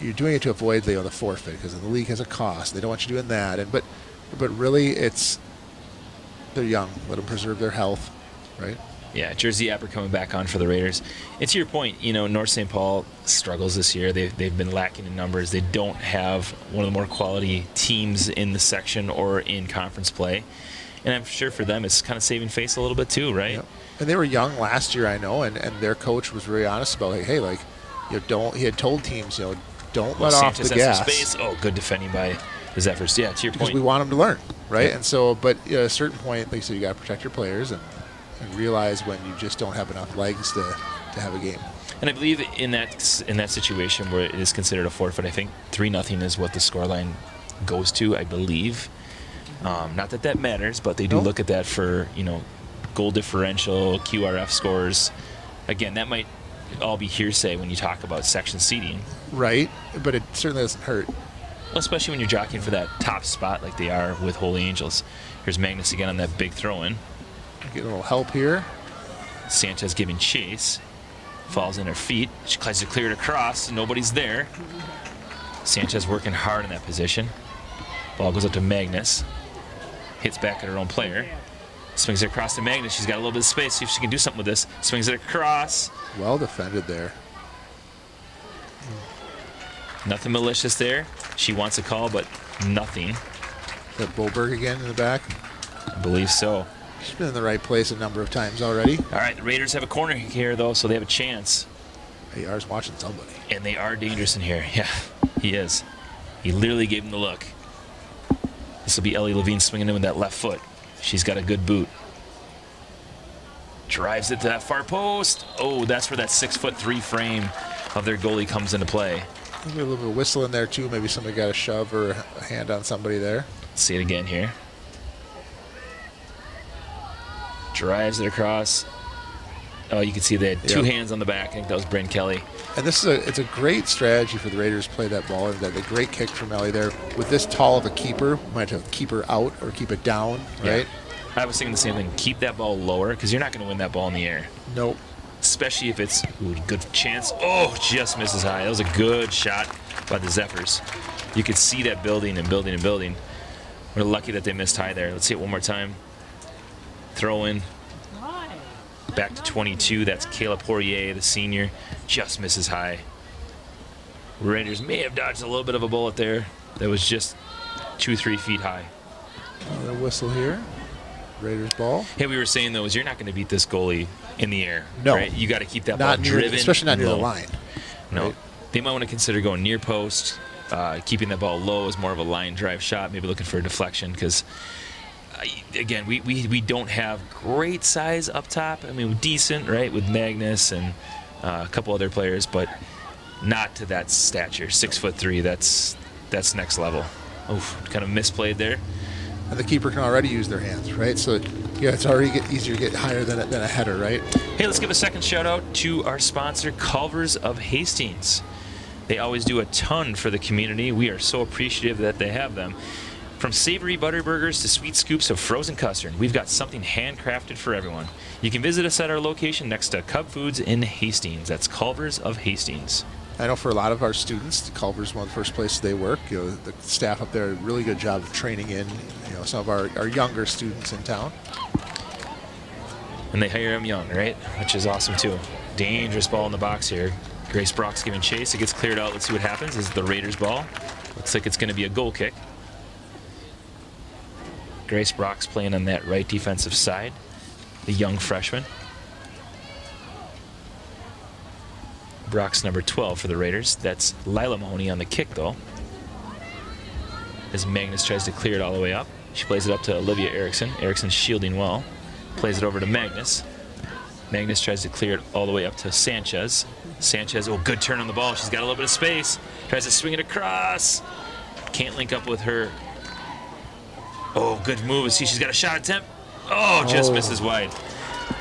you're doing it to avoid the forfeit, because the league has a cost. They don't want you doing that. But really, they're young. Let them preserve their health, right? Yeah, Jersey Apper coming back on for the Raiders. And to your point, North St. Paul struggles this year. They've been lacking in numbers. They don't have one of the more quality teams in the section or in conference play. And I'm sure for them it's kind of saving face a little bit too, right? Yep. And they were young last year, I know, and their coach was very honest about, he had told teams, don't let off the gas. Space. Oh, good defending by the Zephyrs. Yeah, to your point. Because we want them to learn, right? Yeah. And so, but at a certain point, like you said, you got to protect your players and realize when you just don't have enough legs to have a game. And I believe in that situation where it is considered a forfeit, I think 3-0 is what the scoreline goes to, I believe. Not that matters, but they do look at that for, goal differential, QRF scores. Again, that might all be hearsay when you talk about section seeding. Right, but it certainly doesn't hurt. Well, especially when you're jockeying for that top spot like they are with Holy Angels. Here's Magnus again on that big throw-in. Get a little help here. Sanchez giving chase. Falls in her feet. She tries to clear it across, and nobody's there. Sanchez working hard in that position. Ball goes up to Magnus. Hits back at her own player. Swings it across to Magnus. She's got a little bit of space. See if she can do something with this. Swings it across. Well defended there. Nothing malicious there. She wants a call, but nothing. Is that Boberg again in the back? I believe so. She's been in the right place a number of times already. All right, the Raiders have a corner here, though, so they have a chance. AR's watching somebody. And they are dangerous in here. Yeah, he is. He literally gave him the look. This will be Ellie Levine swinging in with that left foot. She's got a good boot. Drives it to that far post. Oh, that's where that 6'3" frame of their goalie comes into play. Maybe a little bit of whistle in there, too. Maybe somebody got a shove or a hand on somebody there. Let's see it again here. Drives it across. Oh, you can see they had two hands on the back. I think that was Bryn Kelly. And this is it's a great strategy for the Raiders to play that ball. And that a great kick from Ellie there. With this tall of a keeper, we might have to keep her out or keep it down, right? I was thinking the same thing. Keep that ball lower because you're not going to win that ball in the air. Nope. Especially if it's good chance. Oh, just misses high. That was a good shot by the Zephyrs. You could see that building and building and building. We're lucky that they missed high there. Let's see it one more time. Throw in. Back to 22. That's Kayla Poirier, the senior. Just misses high. Raiders may have dodged a little bit of a bullet there. That was just 2-3 feet high. Another whistle here. Raiders ball. Hey, we were saying, though, is you're not going to beat this goalie in the air. No. Right? You got to keep that ball driven. Especially not near the line. No. Right? They might want to consider going near post. Keeping that ball low is more of a line drive shot. Maybe looking for a deflection because, again, we don't have great size up top. I mean, decent, right, with Magnus and a couple other players, but not to that stature. 6'3". That's next level. Oof, kind of misplayed there. And the keeper can already use their hands, right? So, yeah, it's already easier to get higher than a header, right? Hey, let's give a second shout-out to our sponsor, Culver's of Hastings. They always do a ton for the community. We are so appreciative that they have them. From savory butter burgers to sweet scoops of frozen custard, we've got something handcrafted for everyone. You can visit us at our location next to Cub Foods in Hastings. That's Culver's of Hastings. I know for a lot of our students, Culver's is one of the first places they work. You know, the staff up there did a really good job of training in, some of our younger students in town. And they hire them young, right? Which is awesome too. Dangerous ball in the box here. Grace Brock's giving chase. It gets cleared out. Let's see what happens. This is the Raiders ball. Looks like it's going to be a goal kick. Grace Brock's playing on that right defensive side. The young freshman. Brock's number 12 for the Raiders. That's Lila Mahoney on the kick, though. As Magnus tries to clear it all the way up. She plays it up to Olivia Erickson. Erickson's shielding well. Plays it over to Magnus. Magnus tries to clear it all the way up to Sanchez. Sanchez, good turn on the ball. She's got a little bit of space. Tries to swing it across. Can't link up with her. Oh, good move. See, she's got a shot attempt. Just misses wide.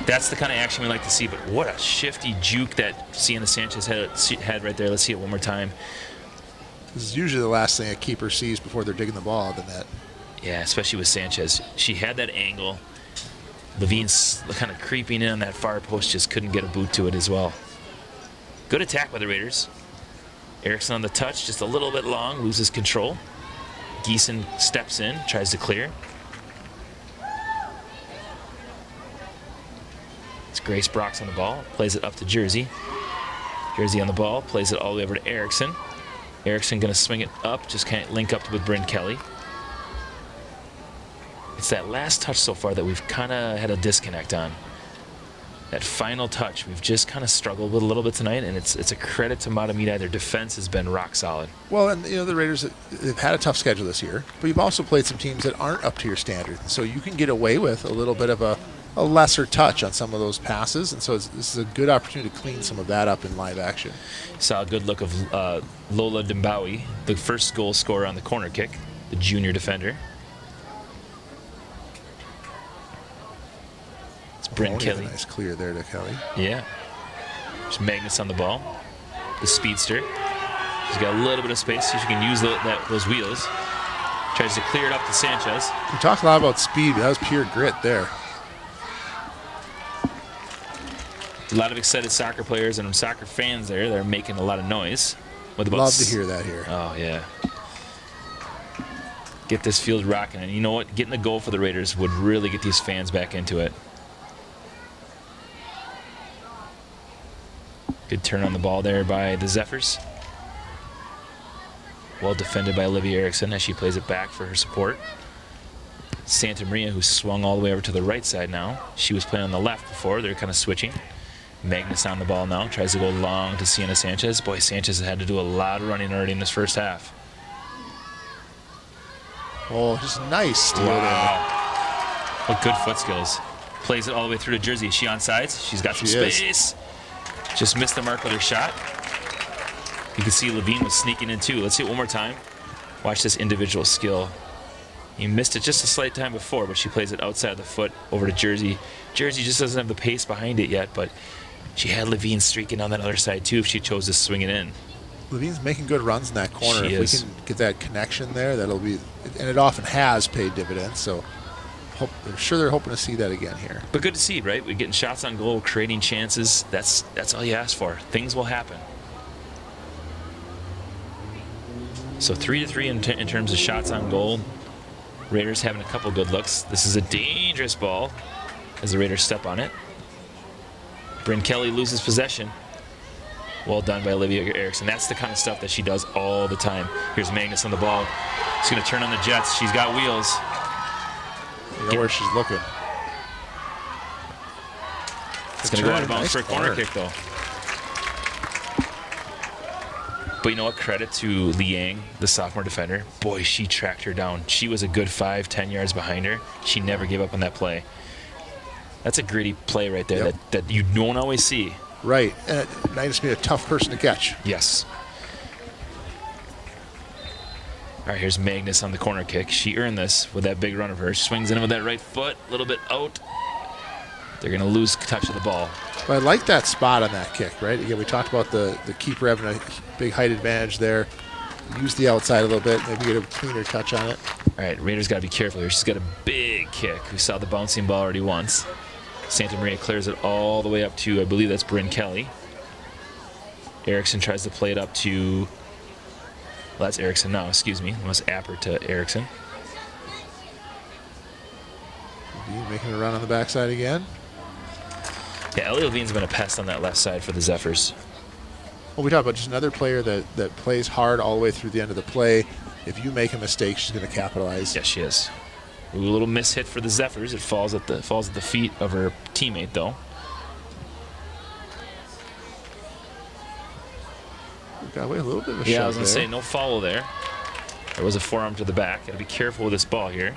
That's the kind of action we like to see, but what a shifty juke that Sienna Sanchez had right there. Let's see it one more time. This is usually the last thing a keeper sees before they're digging the ball out of the net. Yeah, especially with Sanchez. She had that angle. Levine's kind of creeping in on that far post, just couldn't get a boot to it as well. Good attack by the Raiders. Erickson on the touch, just a little bit long, loses control. Geeson steps in, tries to clear. It's Grace Brock's on the ball, plays it up to Jersey. Jersey on the ball, plays it all the way over to Erickson. Erickson going to swing it up, just can't link up with Bryn Kelly. It's that last touch so far that we've kind of had a disconnect on. That final touch, we've just kind of struggled with a little bit tonight, and it's a credit to Mahtomedi. Their defense has been rock solid. Well, and the Raiders, they've had a tough schedule this year, but you've also played some teams that aren't up to your standard, so you can get away with a little bit of a lesser touch on some of those passes, and so this is a good opportunity to clean some of that up in live action. Saw a good look of Lola Dimbawi, the first goal scorer on the corner kick, the junior defender. Bryn Kelly. Nice clear there to Kelly. Yeah. There's Magnus on the ball. The speedster. She's got a little bit of space so she can use those wheels. Tries to clear it up to Sanchez. We talked a lot about speed, but that was pure grit there. A lot of excited soccer players and soccer fans there. They're making a lot of noise. Love to hear that here. Oh, yeah. Get this field rocking. And you know what? Getting the goal for the Raiders would really get these fans back into it. Good turn on the ball there by the Zephyrs. Well defended by Olivia Erickson as she plays it back for her support. Santa Maria, who swung all the way over to the right side now. She was playing on the left before. They're kind of switching. Magnus on the ball now. Tries to go long to Sienna Sanchez. Boy, Sanchez has had to do a lot of running already in this first half. Oh, just nice steal Wow. What good foot skills. Plays it all the way through to Jersey. Is she on sides? She's got some space. Just missed the mark with her shot. You can see Levine was sneaking in too. Let's see it one more time. Watch this individual skill. He missed it just a slight time before, but she plays it outside the foot over to Jersey. Jersey just doesn't have the pace behind it yet, but she had Levine streaking on that other side too if she chose to swing it in. Levine's making good runs in that corner. She if is. we can get that connection there, that'll be, and it often has paid dividends. So I'm sure they're hoping to see that again here. But good to see, right? We're getting shots on goal, creating chances. That's all you ask for. Things will happen. So 3-3 in terms of shots on goal. Raiders having a couple good looks. This is a dangerous ball as the Raiders step on it. Bryn Kelly loses possession. Well done by Olivia Erickson. That's the kind of stuff that she does all the time. Here's Magnus on the ball. She's going to turn on the Jets. She's got wheels. You know where she's looking. It's going to go out of bounds for a corner kick, though. But you know what? Credit to Liang, the sophomore defender. Boy, she tracked her down. She was a good 5-10 yards behind her. She never gave up on that play. That's a gritty play right there that you don't always see. Right. And it might just be a tough person to catch. Yes. All right, here's Magnus on the corner kick. She earned this with that big run of hers. Swings in with that right foot, a little bit out. They're going to lose touch of the ball. But I like that spot on that kick, right? Again, we talked about the keeper having a big height advantage there. Use the outside a little bit, maybe get a cleaner touch on it. All right, Raiders got to be careful here. She's got a big kick. We saw the bouncing ball already once. Santa Maria clears it all the way up to, I believe that's Bryn Kelly. Erickson tries to play it up to, well, that's Erickson now, excuse me. It was Apper to Erickson. Making a run on the backside again. Yeah, Ellie Levine's been a pest on that left side for the Zephyrs. Well, we talk about just another player that plays hard all the way through the end of the play. If you make a mistake, she's going to capitalize. Yes, she is. A little miss hit for the Zephyrs. It falls at the feet of her teammate, though. We got away a little bit of a shot. Yeah, I was going to say no foul there. There was a forearm to the back. Got to be careful with this ball here.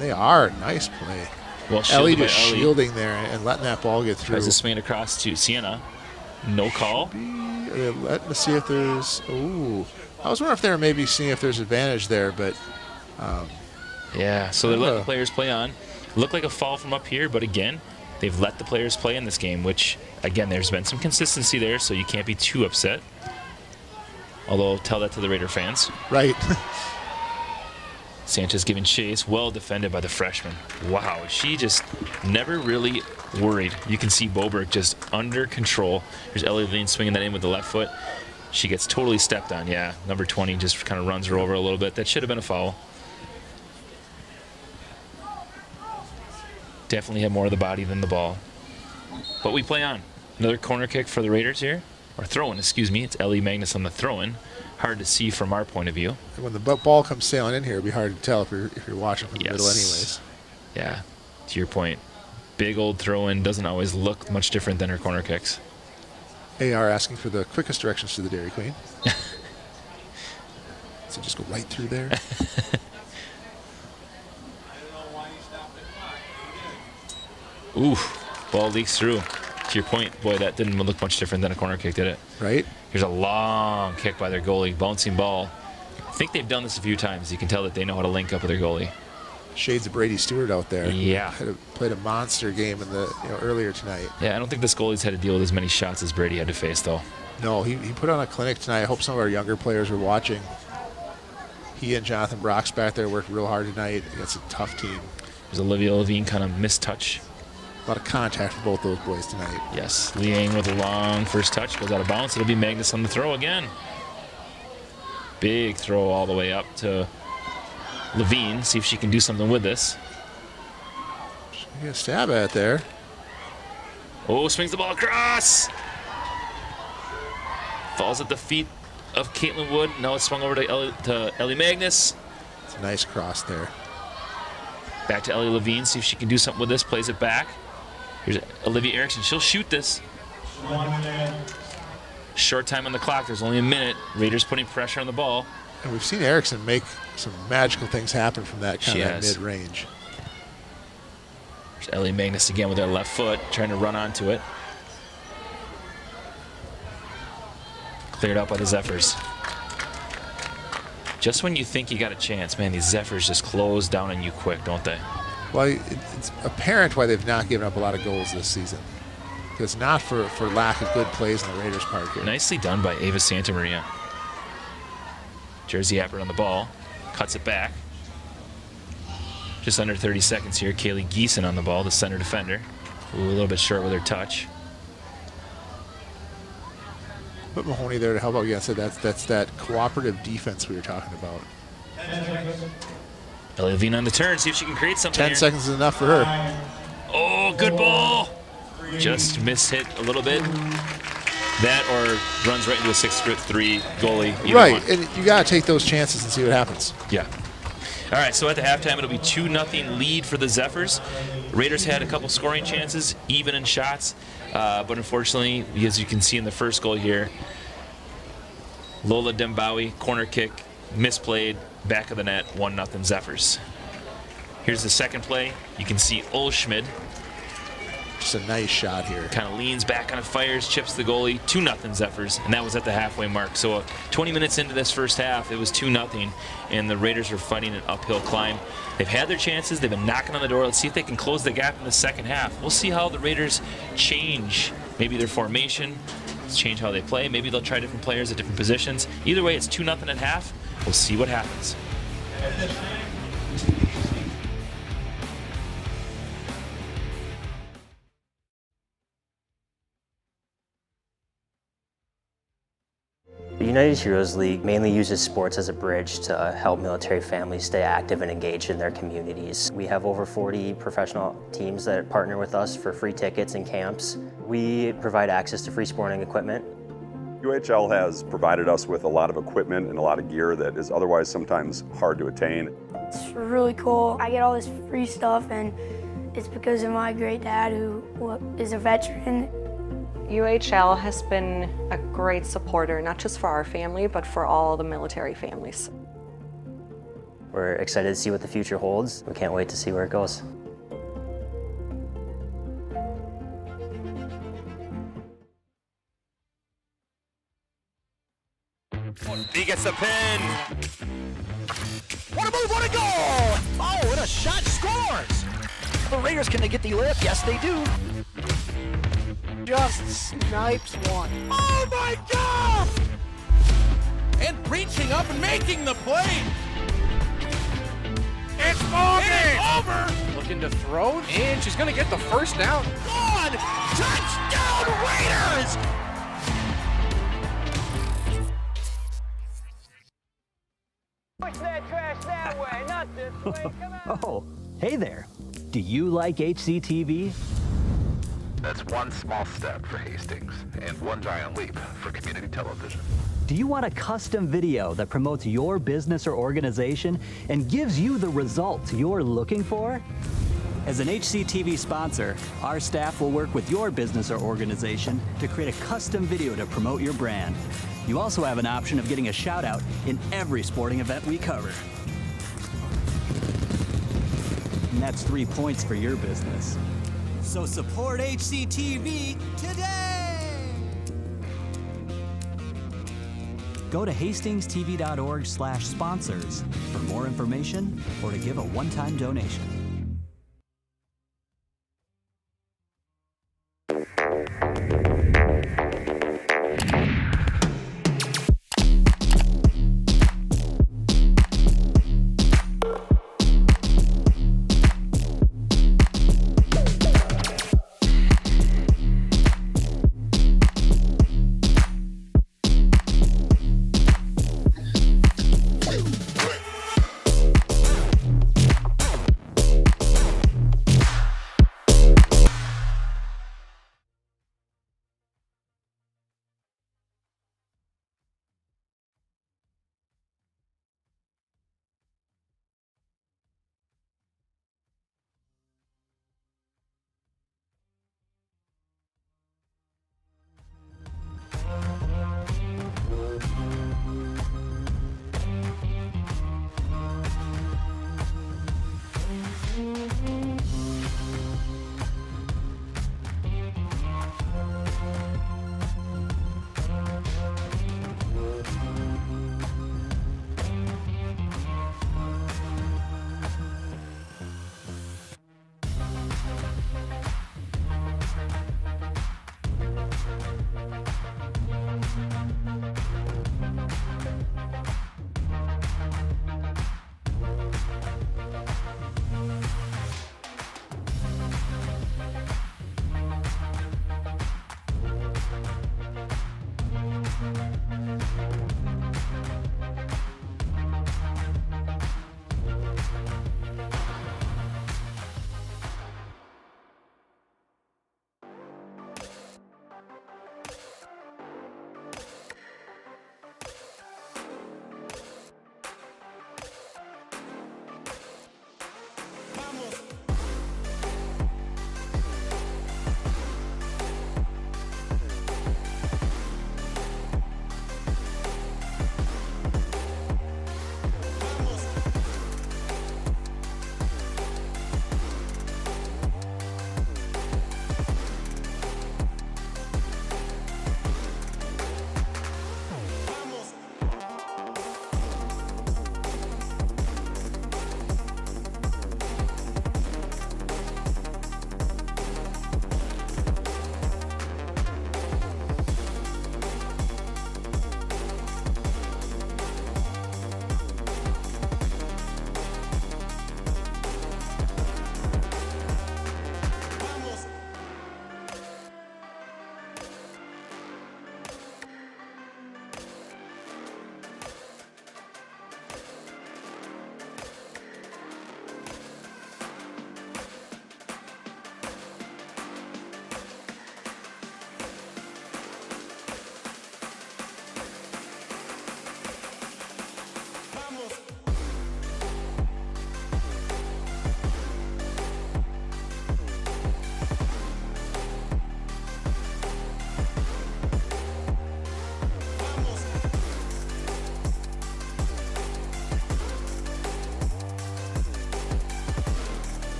They are. Nice play. Well, Ellie just shielding there and letting that ball get through. Tries to swing it across to Sienna. No call. Are they letting to see if there's... Ooh. I was wondering if they were maybe seeing if there's advantage there, but... yeah, so they're letting the players play on. Looked like a foul from up here, but again, they've let the players play in this game, which, again, there's been some consistency there, so you can't be too upset. Although, tell that to the Raider fans. Right. Sanchez giving chase, well defended by the freshman. Wow, she just never really worried. You can see Boberg just under control. There's Ellie Levine swinging that in with the left foot. She gets totally stepped on. Yeah, number 20 just kind of runs her over a little bit. That should have been a foul. Definitely had more of the body than the ball. But we play on. Another corner kick for the Raiders here. Or throw-in, excuse me. It's Ellie Magnus on the throw-in. Hard to see from our point of view. When the ball comes sailing in here, it'd be hard to tell if you're watching from the middle anyways. Yeah, to your point. Big old throw-in doesn't always look much different than her corner kicks. AR asking for the quickest directions to the Dairy Queen. So just go right through there. Ooh, ball leaks through. To your point, boy, that didn't look much different than a corner kick, did it? Right. Here's a long kick by their goalie, bouncing ball. I think they've done this a few times. You can tell that they know how to link up with their goalie. Shades of Brady Stewart out there. Yeah. Played a monster game in the earlier tonight. Yeah, I don't think this goalie's had to deal with as many shots as Brady had to face, though. No, he put on a clinic tonight. I hope some of our younger players were watching. He and Jonathan Brock's back there worked real hard tonight against a tough team. There's Olivia Levine kind of missed touch. A lot of contact for both those boys tonight. Yes, Liang with a long first touch, goes out of bounds. It'll be Magnus on the throw again. Big throw all the way up to Levine. See if she can do something with this. She's going to get a stab at it there. Oh, swings the ball across. Falls at the feet of Caitlin Wood. Now it's swung over to Ellie Magnus. It's a nice cross there. Back to Ellie Levine. See if she can do something with this. Plays it back. Here's Olivia Erickson. She'll shoot this. Short time on the clock. There's only a minute. Raiders putting pressure on the ball. And we've seen Erickson make some magical things happen from that kind of mid-range. There's Ellie Magnus again with her left foot, trying to run onto it. Cleared out by the Zephyrs. Just when you think you got a chance, man, these Zephyrs just close down on you quick, don't they? Well, it's apparent why they've not given up a lot of goals this season. Because not for lack of good plays on the Raiders' part here. Nicely done by Ava Santamaria. Jersey Appert on the ball, cuts it back. Just under 30 seconds here. Kaylee Geeson on the ball, the center defender. Ooh, a little bit short with her touch. Put Mahoney there to help out. Yeah, so that's that cooperative defense we were talking about. Ellie Levine on the turn, see if she can create something 10 here. seconds is enough for her. Oh, good ball. Just mishit a little bit. That or runs right into a 6'3" goalie. Right, and you got to take those chances and see what happens. Yeah. All right, so at the halftime, it'll be 2-0 lead for the Zephyrs. Raiders had a couple scoring chances, even in shots, but unfortunately, as you can see in the first goal here, Lola Dembawi, corner kick, misplayed, back of the net, 1-0 Zephyrs. Here's the second play. You can see Olschmid. Just a nice shot here. Kind of leans back on it, fires, chips the goalie. 2-0 Zephyrs, and that was at the halfway mark. So 20 minutes into this first half, it was 2-0, and the Raiders are fighting an uphill climb. They've had their chances. They've been knocking on the door. Let's see if they can close the gap in the second half. We'll see how the Raiders change maybe their formation, change how they play. Maybe they'll try different players at different positions. Either way, it's 2-0 at half. We'll see what happens. The United Heroes League mainly uses sports as a bridge to help military families stay active and engaged in their communities. We have over 40 professional teams that partner with us for free tickets and camps. We provide access to free sporting equipment. UHL has provided us with a lot of equipment and a lot of gear that is otherwise sometimes hard to attain. It's really cool. I get all this free stuff, and it's because of my great dad, who is a veteran. UHL has been a great supporter, not just for our family, but for all the military families. We're excited to see what the future holds. We can't wait to see where it goes. He gets the pin. What a move, what a goal! Oh, what a shot, scores! The Raiders, can they get the lip? Yes, they do. Just snipes one. Oh my God! And reaching up and making the play. It's over! Looking to throw, and she's gonna get the first down. Gone! Touchdown Raiders! Push that trash that way, not this way. Come on. Oh, hey there. Do you like HCTV? That's one small step for Hastings and one giant leap for community television. Do you want a custom video that promotes your business or organization and gives you the results you're looking for? As an HCTV sponsor, our staff will work with your business or organization to create a custom video to promote your brand. You also have an option of getting a shout out in every sporting event we cover. And that's 3 points for your business. So support HCTV today! Go to hastingstv.org/sponsors for more information or to give a one-time donation.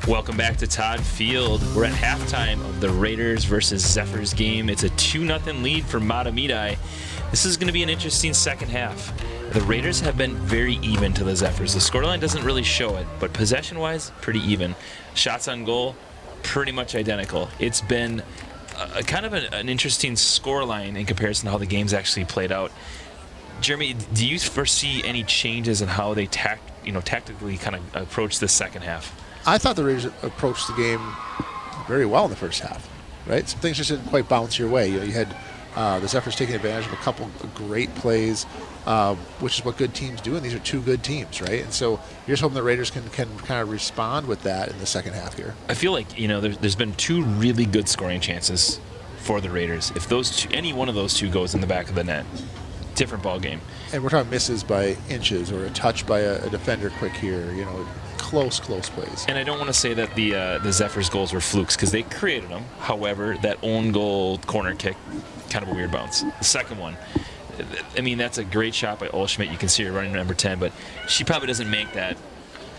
Welcome back to Todd Field. We're at halftime of the Raiders versus Zephyrs game. It's a 2-0 lead for Mahtomedi. This is going to be an interesting second half. The Raiders have been very even to the Zephyrs. The scoreline doesn't really show it, but possession-wise, pretty even. Shots on goal, pretty much identical. It's been kind of an interesting scoreline in comparison to how the game's actually played out. Jeremy, do you foresee any changes in how they tactically kind of approach this second half? I thought the Raiders approached the game very well in the first half, right? Some things just didn't quite bounce your way. You had the Zephyrs taking advantage of a couple of great plays, which is what good teams do, and these are two good teams, right? And so you're just hoping the Raiders can kind of respond with that in the second half here. I feel like, there's been two really good scoring chances for the Raiders. If any one of those two goes in the back of the net, different ball game. And we're talking misses by inches or a touch by a defender quick here, close plays. And I don't want to say that the Zephyrs goals were flukes because they created them. However, that own goal corner kick, kind of a weird bounce. The second one, that's a great shot by Olschmidt. You can see her running number 10, but she probably doesn't make that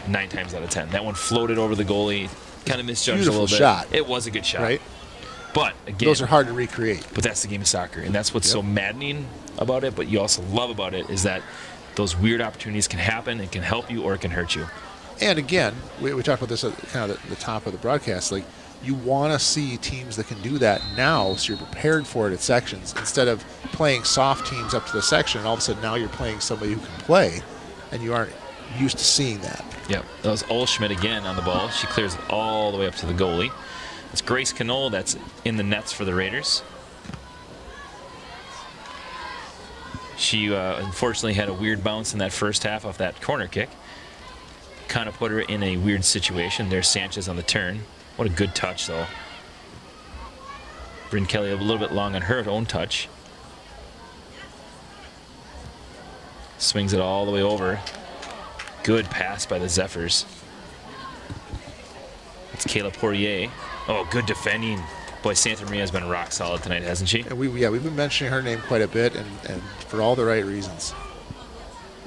9 times out of 10. That one floated over the goalie, kind of misjudged a little bit. Shot. It was a good shot. Right. But again, those are hard to recreate. But that's the game of soccer, and that's what's so maddening about it, but you also love about it, is that those weird opportunities can happen. It can help you or it can hurt you. And again, we talked about this at kind of the top of the broadcast, like you want to see teams that can do that now so you're prepared for it at sections instead of playing soft teams up to the section and all of a sudden now you're playing somebody who can play and you aren't used to seeing that. Yep, that was Olschmidt again on the ball. She clears it all the way up to the goalie. It's Grace Knoll that's in the nets for the Raiders. She unfortunately had a weird bounce in that first half off that corner kick. Kind of put her in a weird situation. There's Sanchez on the turn. What a good touch, though. Bryn Kelly a little bit long on her own touch. Swings it all the way over. Good pass by the Zephyrs. It's Kayla Poirier. Oh, good defending. Boy, Santa Maria has been rock solid tonight, hasn't she? And we've been mentioning her name quite a bit, and for all the right reasons.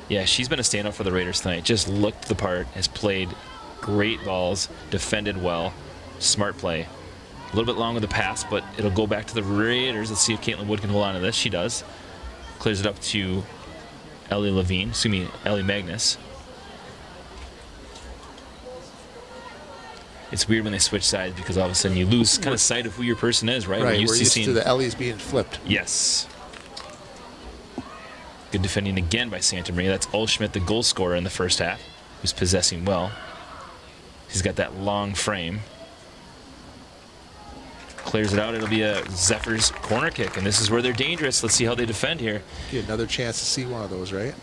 Yeah, she's been a standout for the Raiders tonight. Just looked the part, has played great balls, defended well, smart play. A little bit long with the pass, but it'll go back to the Raiders. Let's see if Caitlin Wood can hold on to this. She does. Clears it up to Ellie Magnus. It's weird when they switch sides because all of a sudden you lose kind of sight of who your person is, right? Right, we're used to the Ellie's being flipped. Yes. Good defending again by Santa Maria. That's Olschmidt, the goal scorer in the first half, who's possessing well. He's got that long frame. Clears it out. It'll be a Zephyrs corner kick, and this is where they're dangerous. Let's see how they defend here. Get another chance to see one of those, right?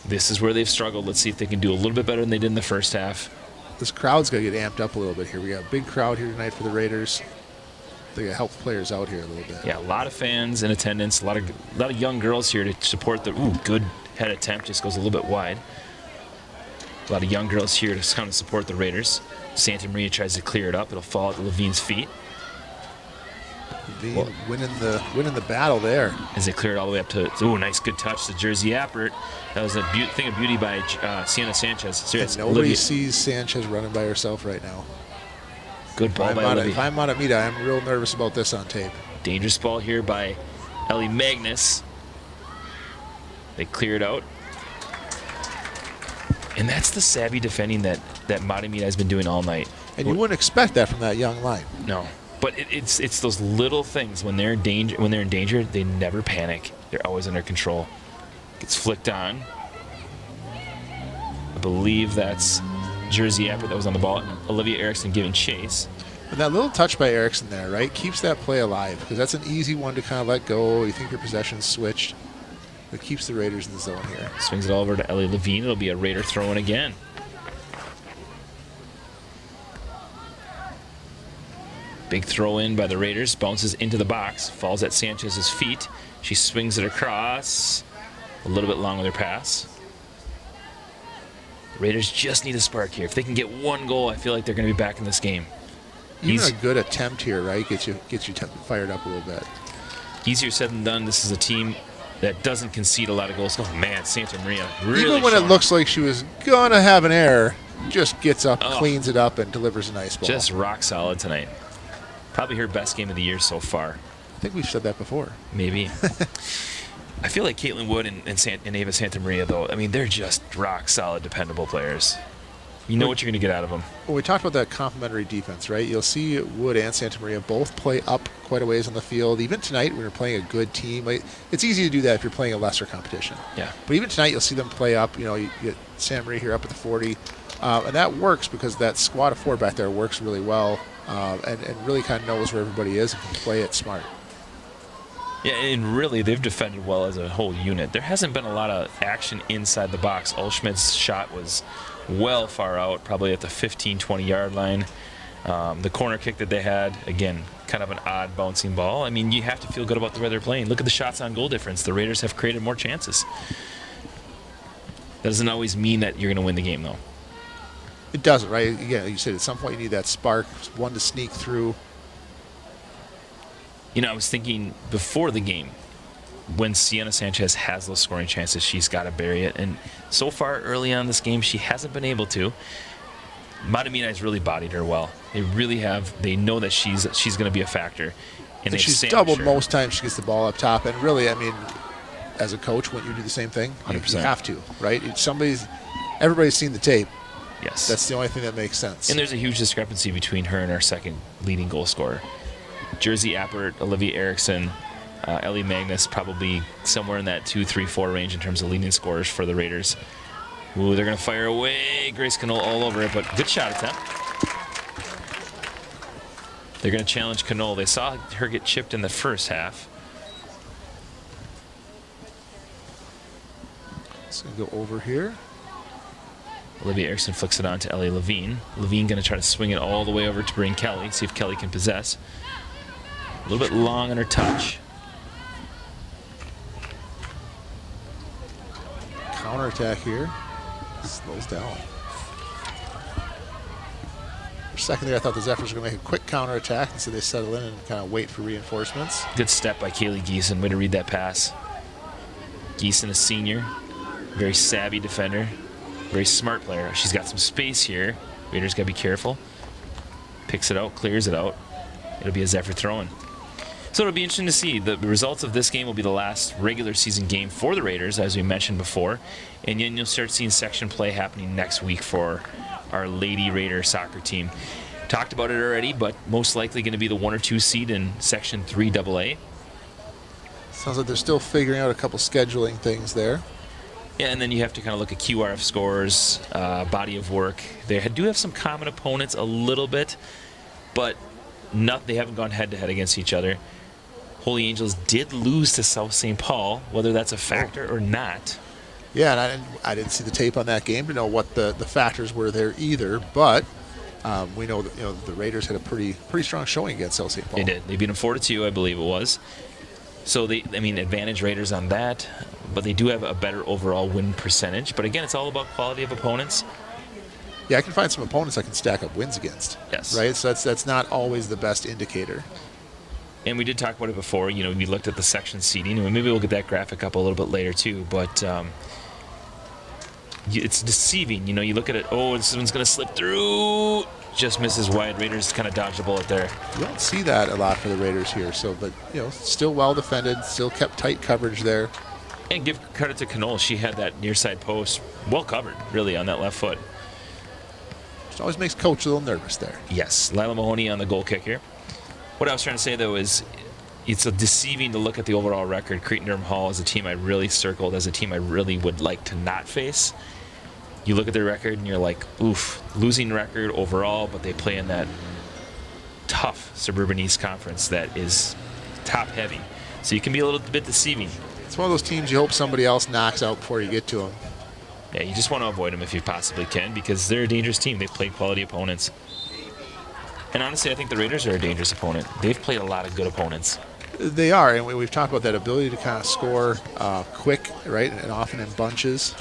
This is where they've struggled. Let's see if they can do a little bit better than they did in the first half. This crowd's got to get amped up a little bit here. We got a big crowd here tonight for the Raiders. They got to help players out here a little bit. Yeah, a lot of fans in attendance. A lot of young girls here to support the good head attempt. Just goes a little bit wide. A lot of young girls here to kind of support the Raiders. Santa Maria tries to clear it up. It'll fall at Levine's feet. Levine winning the battle there. As they clear it all the way up to, nice good touch to Jersey Appert. That was a thing of beauty by Sienna Sanchez. And nobody sees Sanchez running by herself right now. Good ball by Olivia. If I'm Mahtomedi, I'm real nervous about this on tape. Dangerous ball here by Ellie Magnus. They clear it out. And that's the savvy defending that Mahtomedi has been doing all night. And you wouldn't expect that from that young line. No. But it's those little things. When they're in danger, they never panic. They're always under control. Gets flicked on. I believe that's Jersey Appert that was on the ball. Olivia Erickson giving chase. And that little touch by Erickson there, right, keeps that play alive because that's an easy one to kind of let go. You think your possession's switched. It keeps the Raiders in the zone here. Swings it all over to Ellie Levine. It'll be a Raider throw-in again. Big throw in by the Raiders. Bounces into the box. Falls at Sanchez's feet. She swings it across. A little bit long with her pass. The Raiders just need a spark here. If they can get one goal, I feel like they're going to be back in this game. Even a good attempt here, right? Gets you fired up a little bit. Easier said than done. This is a team that doesn't concede a lot of goals. Oh, man, Santa Maria really even when it looks like she was going to have an error, just gets up, cleans it up, and delivers a nice ball. Just rock solid tonight. Probably her best game of the year so far. I think we've said that before. Maybe. I feel like Caitlin Wood and Ava Santamaria, though, I mean, they're just rock solid, dependable players. You know what you're going to get out of them. Well, we talked about that complementary defense, right? You'll see Wood and Santamaria both play up quite a ways on the field. Even tonight, when you're playing a good team, it's easy to do that if you're playing a lesser competition. Yeah. But even tonight, you'll see them play up. You know, you get Santamaria here up at the 40. And that works because that squad of 4 back there works really well and really kind of knows where everybody is and can play it smart. Yeah, and really, they've defended well as a whole unit. There hasn't been a lot of action inside the box. Ulschmidt's shot was well far out, probably at the 15, 20-yard line. The corner kick that they had, again, kind of an odd bouncing ball. I mean, you have to feel good about the way they're playing. Look at the shots on goal difference. The Raiders have created more chances. That doesn't always mean that you're going to win the game, though. It doesn't, right? Yeah, you said at some point you need that spark, one to sneak through. You know, I was thinking before the game, when Sienna Sanchez has those scoring chances, she's got to bury it. And so far early on in this game, she hasn't been able to. Mahtomedi has really bodied her well. They really have. They know that she's going to be a factor. And she's doubled most times she gets the ball up top. And really, I mean, as a coach, wouldn't you do the same thing? 100%. You have to, right? Everybody's seen the tape. Yes. That's the only thing that makes sense. And there's a huge discrepancy between her and our second leading goal scorer. Jersey Appert, Olivia Erickson, Ellie Magnus, probably somewhere in that 2, 3, 4 range in terms of leading scorers for the Raiders. Ooh, they're going to fire away. Grace Knoll all over it, but good shot attempt. They're going to challenge Knoll. They saw her get chipped in the first half. It's going to go over here. Olivia Erickson flicks it on to Ellie Levine. Levine going to try to swing it all the way over to bring Kelly, see if Kelly can possess. A little bit long on her touch. Counterattack here. Slows down. For a second there, I thought the Zephyrs were going to make a quick counterattack, and so they settle in and kind of wait for reinforcements. Good step by Kaylee Geeson. Way to read that pass. Geeson, a senior. Very savvy defender. Very smart player. She's got some space here. Raiders got to be careful. Picks it out, clears it out. It'll be a Zephyr throw-in. So it'll be interesting to see. The results of this game will be the last regular season game for the Raiders, as we mentioned before. And then you'll start seeing section play happening next week for our Lady Raider soccer team. Talked about it already, but most likely going to be the 1 or 2 seed in Section 3 AA. Sounds like they're still figuring out a couple scheduling things there. Yeah, and then you have to kind of look at QRF scores, body of work. They do have some common opponents a little bit, but they haven't gone head-to-head against each other. Holy Angels did lose to South St. Paul, whether that's a factor or not. Yeah, and I didn't see the tape on that game to know what the factors were there either, but we know that the Raiders had a pretty strong showing against South St. Paul. They did. They beat them 4-2, I believe it was. So advantage Raiders on that, but they do have a better overall win percentage. But again, it's all about quality of opponents. Yeah, I can find some opponents I can stack up wins against. Yes. Right? So that's not always the best indicator. And we did talk about it before. We looked at the section seating, and maybe we'll get that graphic up a little bit later too. But it's deceiving. You look at it. Oh, this one's going to slip through. Just misses wide. Raiders kind of dodged a bullet there. You don't see that a lot for the Raiders here. So, but still well defended. Still kept tight coverage there. And give credit to Knoll. She had that near side post well covered, really, on that left foot. It always makes Coach a little nervous there. Yes, Lila Mahoney on the goal kick here. What I was trying to say, though, is it's deceiving to look at the overall record. Cretin-Derham Hall is a team I really circled as a team I really would like to not face. You look at their record and you're like, oof, losing record overall, but they play in that tough Suburban East Conference that is top-heavy. So you can be a little bit deceiving. It's one of those teams you hope somebody else knocks out before you get to them. Yeah, you just want to avoid them if you possibly can because they're a dangerous team. They've played quality opponents. And honestly, I think the Raiders are a dangerous opponent. They've played a lot of good opponents. They are, and we've talked about that ability to kind of score quick, right, and often in bunches.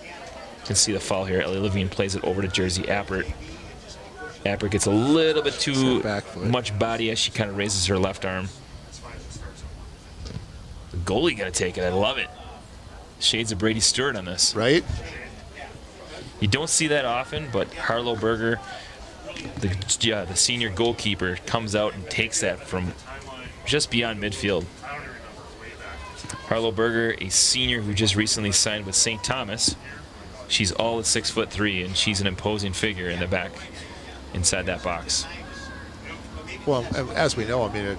You can see the foul here. Ellie Levine plays it over to Jersey Appert. Appert gets a little bit too much body as she kind of raises her left arm. The goalie got to take it. I love it. Shades of Brady Stewart on this. Right? You don't see that often, but Harlow Berger, the senior goalkeeper, comes out and takes that from just beyond midfield. Harlow Berger, a senior who just recently signed with St. Thomas. She's all at 6'3", and she's an imposing figure in the back, inside that box. Well, as we know, I mean,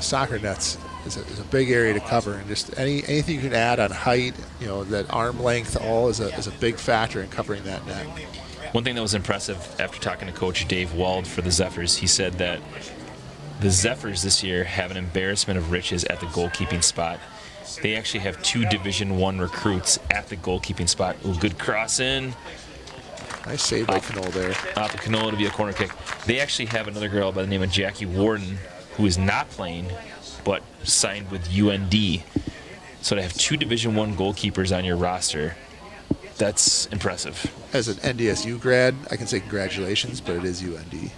soccer nets is a big area to cover, and just anything you can add on height, that arm length, all is a big factor in covering that net. One thing that was impressive after talking to Coach Dave Wald for the Zephyrs, he said that the Zephyrs this year have an embarrassment of riches at the goalkeeping spot. They actually have 2 Division I recruits at the goalkeeping spot. Ooh, good cross in. Nice save by Canola there. Off of Canola to be a corner kick. They actually have another girl by the name of Jackie Warden who is not playing but signed with UND. So to have 2 Division I goalkeepers on your roster, that's impressive. As an NDSU grad, I can say congratulations, but it is UND.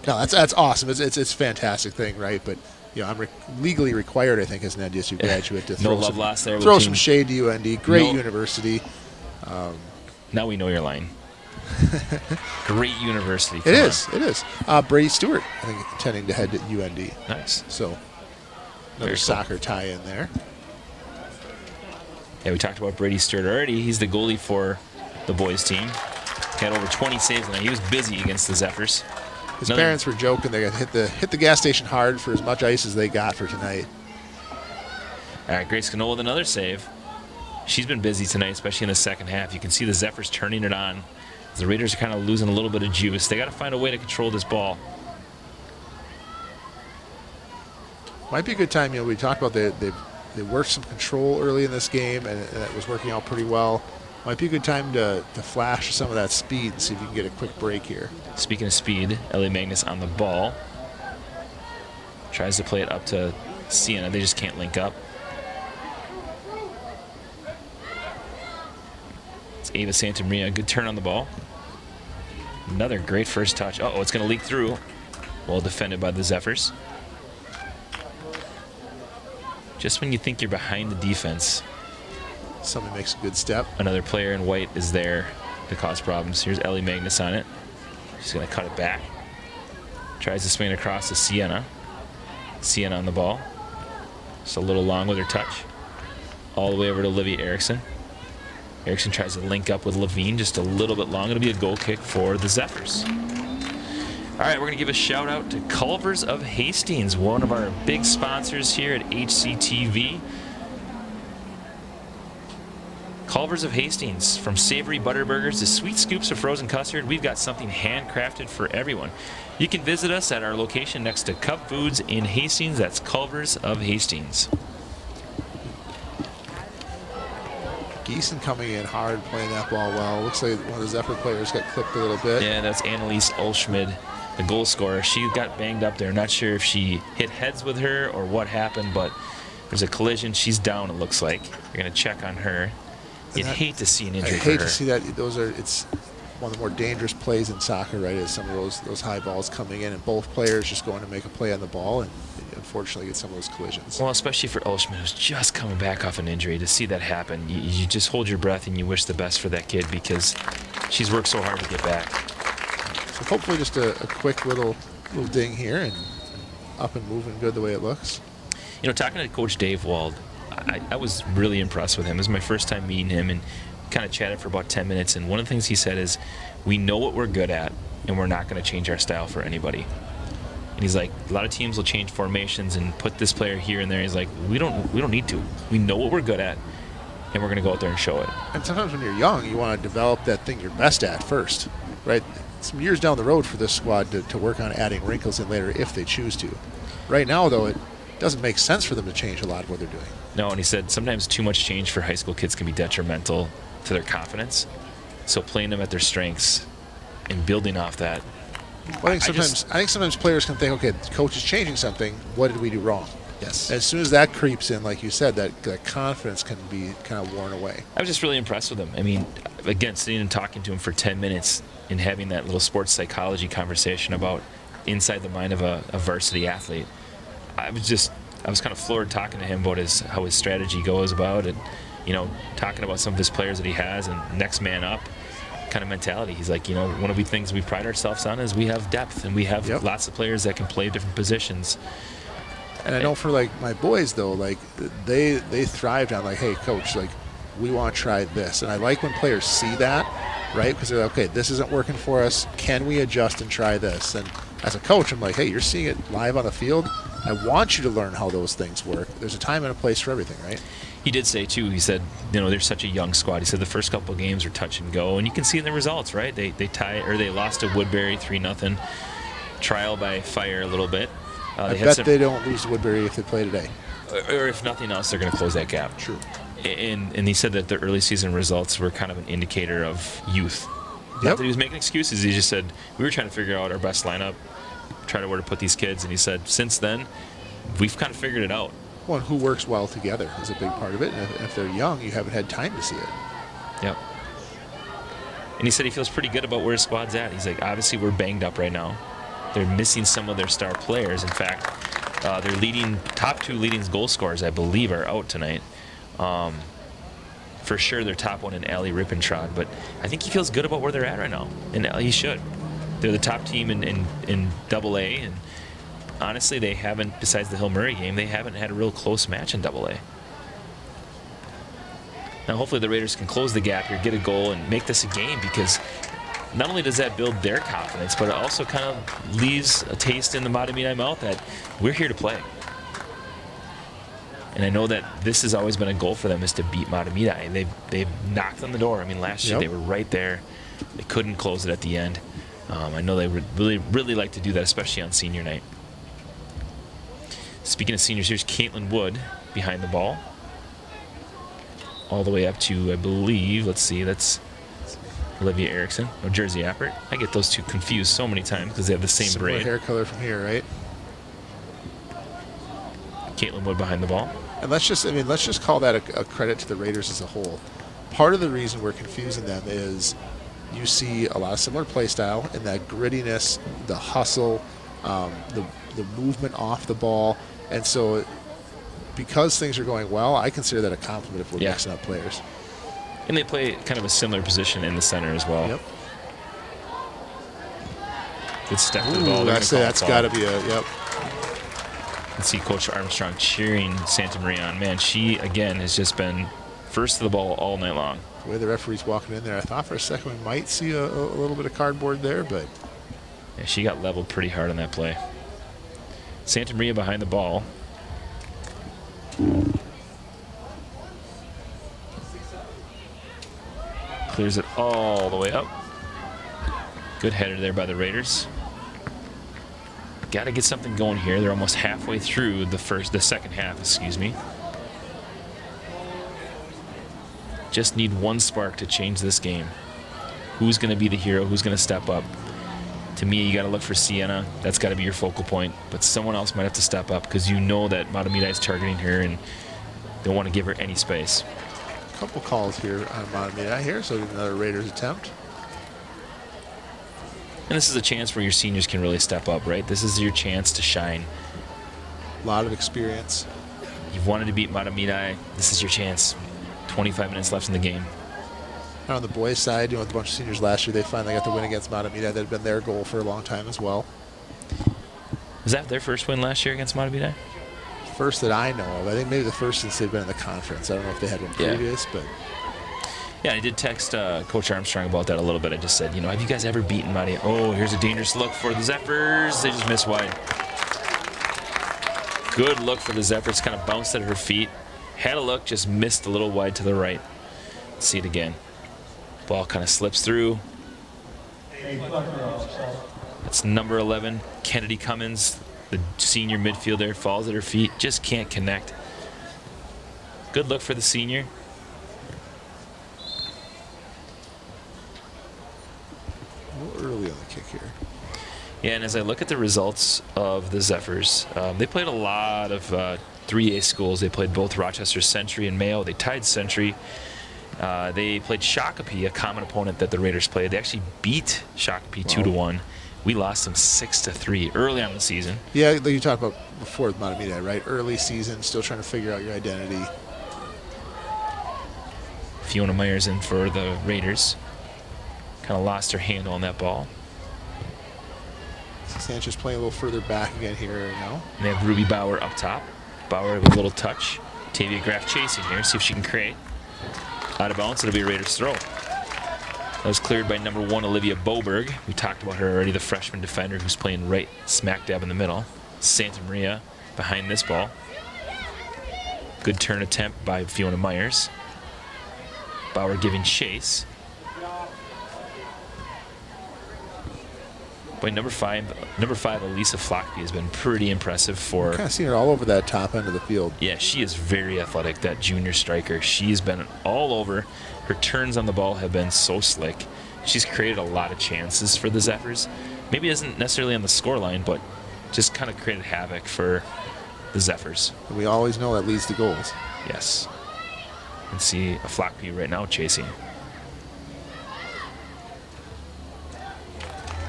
No, that's awesome. It's a fantastic thing, right? But I'm legally required, I think, as an NDSU graduate to throw some shade to UND. Great university. Now we know you're lying. Great university. It is. Brady Stewart, I think, intending to head to UND. Nice. So another soccer tie-in there. Yeah, we talked about Brady Stewart already. He's the goalie for the boys team. He had over 20 saves tonight. He was busy against the Zephyrs. His parents were joking they got hit the gas station hard for as much ice as they got for tonight. All right, Grace Canola with another save. She's been busy tonight, especially in the second half. You can see the Zephyrs turning it on. The Raiders are kind of losing a little bit of juice. They got to find a way to control this ball. Might be a good time. We talked about they worked some control early in this game, and it was working out pretty well. Might be a good time to flash some of that speed and see if you can get a quick break here. Speaking of speed, Ellie Magnus on the ball. Tries to play it up to Sienna. They just can't link up. It's Ava Santamaria. Good turn on the ball. Another great first touch. Uh-oh, it's going to leak through. Well defended by the Zephyrs. Just when you think you're behind the defense, somebody makes a good step. Another player in white is there to cause problems. Here's Ellie Magnus on it. She's going to cut it back. Tries to swing it across to Sienna. Sienna on the ball. Just a little long with her touch. All the way over to Livy Erickson. Erickson tries to link up with Levine just a little bit long. It'll be a goal kick for the Zephyrs. All right, we're going to give a shout out to Culver's of Hastings, one of our big sponsors here at HCTV. Culver's of Hastings, from savory butter burgers to sweet scoops of frozen custard, we've got something handcrafted for everyone. You can visit us at our location next to Cup Foods in Hastings. That's Culver's of Hastings. Geeson coming in hard, playing that ball well. Looks like one of the Zephyr players got clipped a little bit. Yeah, that's Annalise Olschmid, the goal scorer. She got banged up there. Not sure if she hit heads with her or what happened, but there's a collision. She's down, it looks like. You're going to check on her. You'd hate to see an injury for her. I hate to see that. It's one of the more dangerous plays in soccer, right, is some of those high balls coming in and both players just going to make a play on the ball and unfortunately get some of those collisions. Well, especially for Olschmid, who's just coming back off an injury. To see that happen, you just hold your breath and you wish the best for that kid because she's worked so hard to get back. So hopefully just a quick little ding here and up and moving good the way it looks. Talking to Coach Dave Wald, I was really impressed with him. It was my first time meeting him and kind of chatted for about 10 minutes. And one of the things he said is, we know what we're good at and we're not going to change our style for anybody. And he's like, a lot of teams will change formations and put this player here and there. He's like, we don't need to. We know what we're good at and we're going to go out there and show it. And sometimes when you're young, you want to develop that thing you're best at first, right? Some years down the road for this squad to work on adding wrinkles in later if they choose to. Right now, though, it doesn't make sense for them to change a lot of what they're doing. No, and he said sometimes too much change for high school kids can be detrimental to their confidence. So playing them at their strengths and building off that. Well, I think sometimes players can think, okay, the coach is changing something. What did we do wrong? Yes. As soon as that creeps in, like you said, that confidence can be kind of worn away. I was just really impressed with him. I mean, again, sitting and talking to him for 10 minutes and having that little sports psychology conversation about inside the mind of a varsity athlete. I was kind of floored talking to him about how his strategy goes about it. talking about some of his players that he has and next man up kind of mentality. He's like, one of the things we pride ourselves on is we have depth and we have lots of players that can play different positions. And I know for like my boys though, like they thrived on like, hey coach, like we want to try this. And I like when players see that, right? Because they're like, okay, this isn't working for us. Can we adjust and try this? And as a coach, I'm like, hey, you're seeing it live on the field. I want you to learn how those things work. There's a time and a place for everything, right? He did say, too, he said, they're such a young squad. He said the first couple of games were touch and go, and you can see in the results, right? They lost to Woodbury 3-0, trial by fire a little bit. I bet they don't lose to Woodbury if they play today. Or if nothing else, they're going to close that gap. True. And he said that the early season results were kind of an indicator of youth. Yep. Not that he was making excuses. He just said, we were trying to figure out our best lineup, try to where to put these kids. And he said, since then, we've kind of figured it out. Well, and who works well together is a big part of it. And if they're young, you haven't had time to see it. Yep. And he said he feels pretty good about where his squad's at. He's like, obviously, we're banged up right now. They're missing some of their star players. In fact, their top 2 leading goal scorers, I believe, are out tonight. For sure, their top one in Ali Rippentrod. But I think he feels good about where they're at right now. And he should. They're the top team in Double A, and honestly, they haven't, besides the Hill Murray game, they haven't had a real close match in Double A. Now, hopefully the Raiders can close the gap here, get a goal, and make this a game, because not only does that build their confidence, but it also kind of leaves a taste in the Mahtomedi mouth that we're here to play. And I know that this has always been a goal for them, is to beat Mahtomedi. They've knocked on the door. I mean, last year they were right there. They couldn't close it at the end. I know they would really like to do that, especially on senior night. Speaking of seniors, here's Caitlin Wood behind the ball. All the way up to, I believe, let's see, that's Olivia Erickson, or Jersey Appert. I get those two confused so many times because they have the same Similar braid. hair color from here, right? Caitlin Wood behind the ball. And let's just call that a credit to the Raiders as a whole. Part of the reason we're confusing them is you see a lot of similar play style and that grittiness, the hustle, the movement off the ball. And so because things are going well, I consider that a compliment if we're mixing up players. And they play kind of a similar position in the center as well. Yep. Good step to the ball. That's got to be a, yep. Let's see Coach Armstrong cheering Santa Maria on. Man, she, again, has just been first to the ball all night long. The way the referee's walking in there, I thought for a second we might see a little bit of cardboard there, but... Yeah, she got leveled pretty hard on that play. Santa Maria behind the ball. Clears it all the way up. Good header there by the Raiders. Got to get something going here. They're almost halfway through the second half, excuse me. Just need one spark to change this game. Who's going to be the hero? Who's going to step up? To me, you got to look for Sienna. That's got to be your focal point. But someone else might have to step up because you know that Mahtomedi is targeting her and don't want to give her any space. A couple calls here on Mahtomedi here, so another Raiders attempt. And this is a chance where your seniors can really step up, right? This is your chance to shine. A lot of experience. You've wanted to beat Mahtomedi. This is your chance. 25 minutes left in the game. On the boys' side, with a bunch of seniors last year, they finally got the win against Mahtomedi. That had been their goal for a long time as well. Was that their first win last year against Mahtomedi? First that I know of. I think maybe the first since they've been in the conference. I don't know if they had one previous, but... Yeah, I did text Coach Armstrong about that a little bit. I just said, have you guys ever beaten Mahtomedi? Oh, here's a dangerous look for the Zephyrs. They just missed wide. Good look for the Zephyrs. Kind of bounced at her feet. Had a look, just missed a little wide to the right. Let's see it again. Ball kind of slips through. That's number 11, Kennedy Cummins, the senior midfielder, falls at her feet, just can't connect. Good look for the senior. A little early on the kick here. Yeah, and as I look at the results of the Zephyrs, they played a lot of 3A schools. They played both Rochester Century and Mayo. They tied Century. They played Shakopee, a common opponent that the Raiders played. They actually beat Shakopee 2-1. We lost them 6-3 early on in the season. Yeah, like you talked about before with Mahtomedi, right? Early season, still trying to figure out your identity. Fiona Myers in for the Raiders. Kind of lost her handle on that ball. Sanchez playing a little further back again here now. And they have Ruby Bauer up top. Bauer with a little touch. Tavia Graff chasing here. See if she can create. Out of bounds. It'll be a Raiders throw. That was cleared by number 1, Olivia Boberg. We talked about her already, the freshman defender who's playing right smack dab in the middle. Santa Maria behind this ball. Good turn attempt by Fiona Myers. Bauer giving chase. Boy, number five, Elisa Flockby has been pretty impressive for. Kind of seen her all over that top end of the field. Yeah, she is very athletic, that junior striker. She's been all over. Her turns on the ball have been so slick. She's created a lot of chances for the Zephyrs. Maybe isn't necessarily on the scoreline, but just kind of created havoc for the Zephyrs. And we always know that leads to goals. Yes. And see a Flockby right now chasing.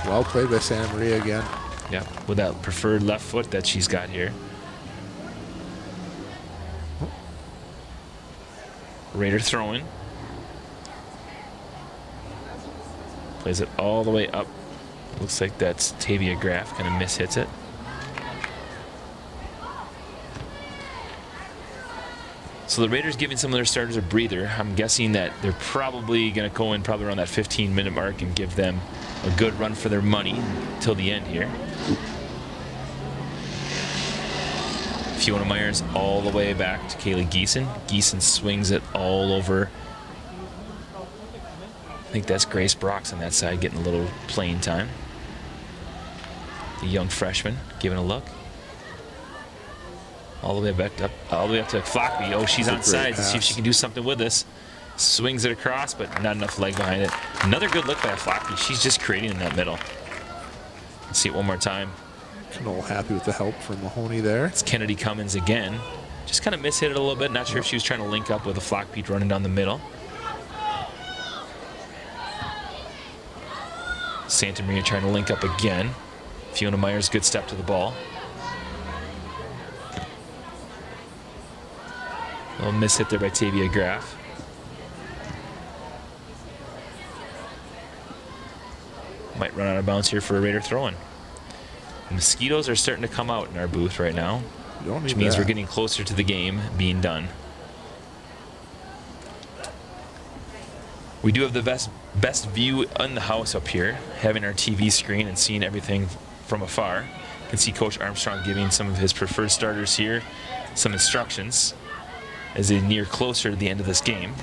Well played by Santa Maria again. Yeah, with that preferred left foot that she's got here. Raider throwing. Plays it all the way up. Looks like that's Tavia Graff, kind of mishits it. So the Raiders giving some of their starters a breather. I'm guessing that they're probably going to go in probably around that 15-minute mark and give them a good run for their money till the end here. Fiona Myers all the way back to Kaylee Geeson. Geeson swings it all over. I think that's Grace Brox on that side getting a little playing time. The young freshman giving a look. All the way back up, all the way up to Flockby. Oh, she's on sides. Let's see if she can do something with this. Swings it across, but not enough leg behind it. Another good look by Flockby. She's just creating in that middle. Let's see it one more time. Knoll happy with the help from Mahoney there. It's Kennedy Cummins again. Just kind of mishit it a little bit. Not sure if she was trying to link up with a Flockby running down the middle. Santa Maria trying to link up again. Fiona Myers, good step to the ball. A little miss hit there by Tavia Graff. Might run out of bounds here for a Raider throw-in. Mosquitoes are starting to come out in our booth right now, which means we're getting closer to the game being done. We do have the best view in the house up here, having our TV screen and seeing everything from afar. You can see Coach Armstrong giving some of his preferred starters here some instructions as they near closer to the end of this game.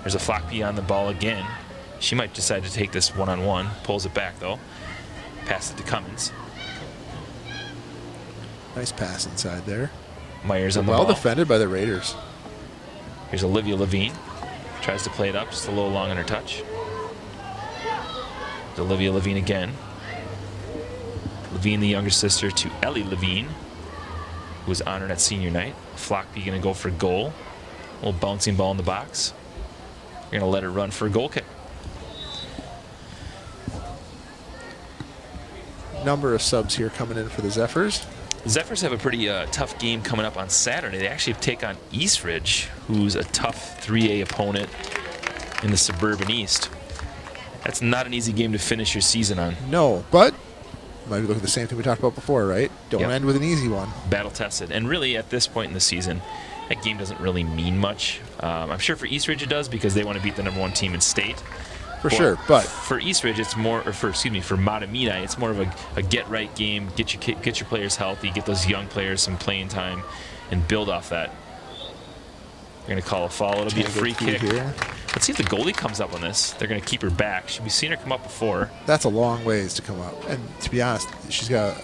There's a Flockby on the ball again. She might decide to take this one-on-one. Pulls it back, though. Pass it to Cummins. Nice pass inside there. Myers on the ball. Well defended by the Raiders. Here's Olivia Levine. Tries to play it up, just a little long on her touch. It's Olivia Levine again. Levine, the younger sister to Ellie Levine, who was honored at senior night. Flockby going to go for goal. A little bouncing ball in the box. We're going to let her run for a goal kick. Number of subs here coming in for the Zephyrs. Zephyrs have a pretty tough game coming up on Saturday. They actually take on Eastridge, who's a tough 3A opponent in the Suburban East. That's not an easy game to finish your season on. No, but might look at the same thing we talked about before, right? Don't end with an easy one. Battle tested. And really, at this point in the season, that game doesn't really mean much. I'm sure for Eastridge it does because they want to beat the #1 team in state. For sure, but for Eastridge, it's more, or for Mahtomedi, it's more of a get-right game. Get your players healthy, get those young players some playing time, and build off that. They're going to call a foul. It'll be a free kick. Here. Let's see if the goalie comes up on this. They're going to keep her back. We've seen her come up before. That's a long ways to come up. And to be honest, she's got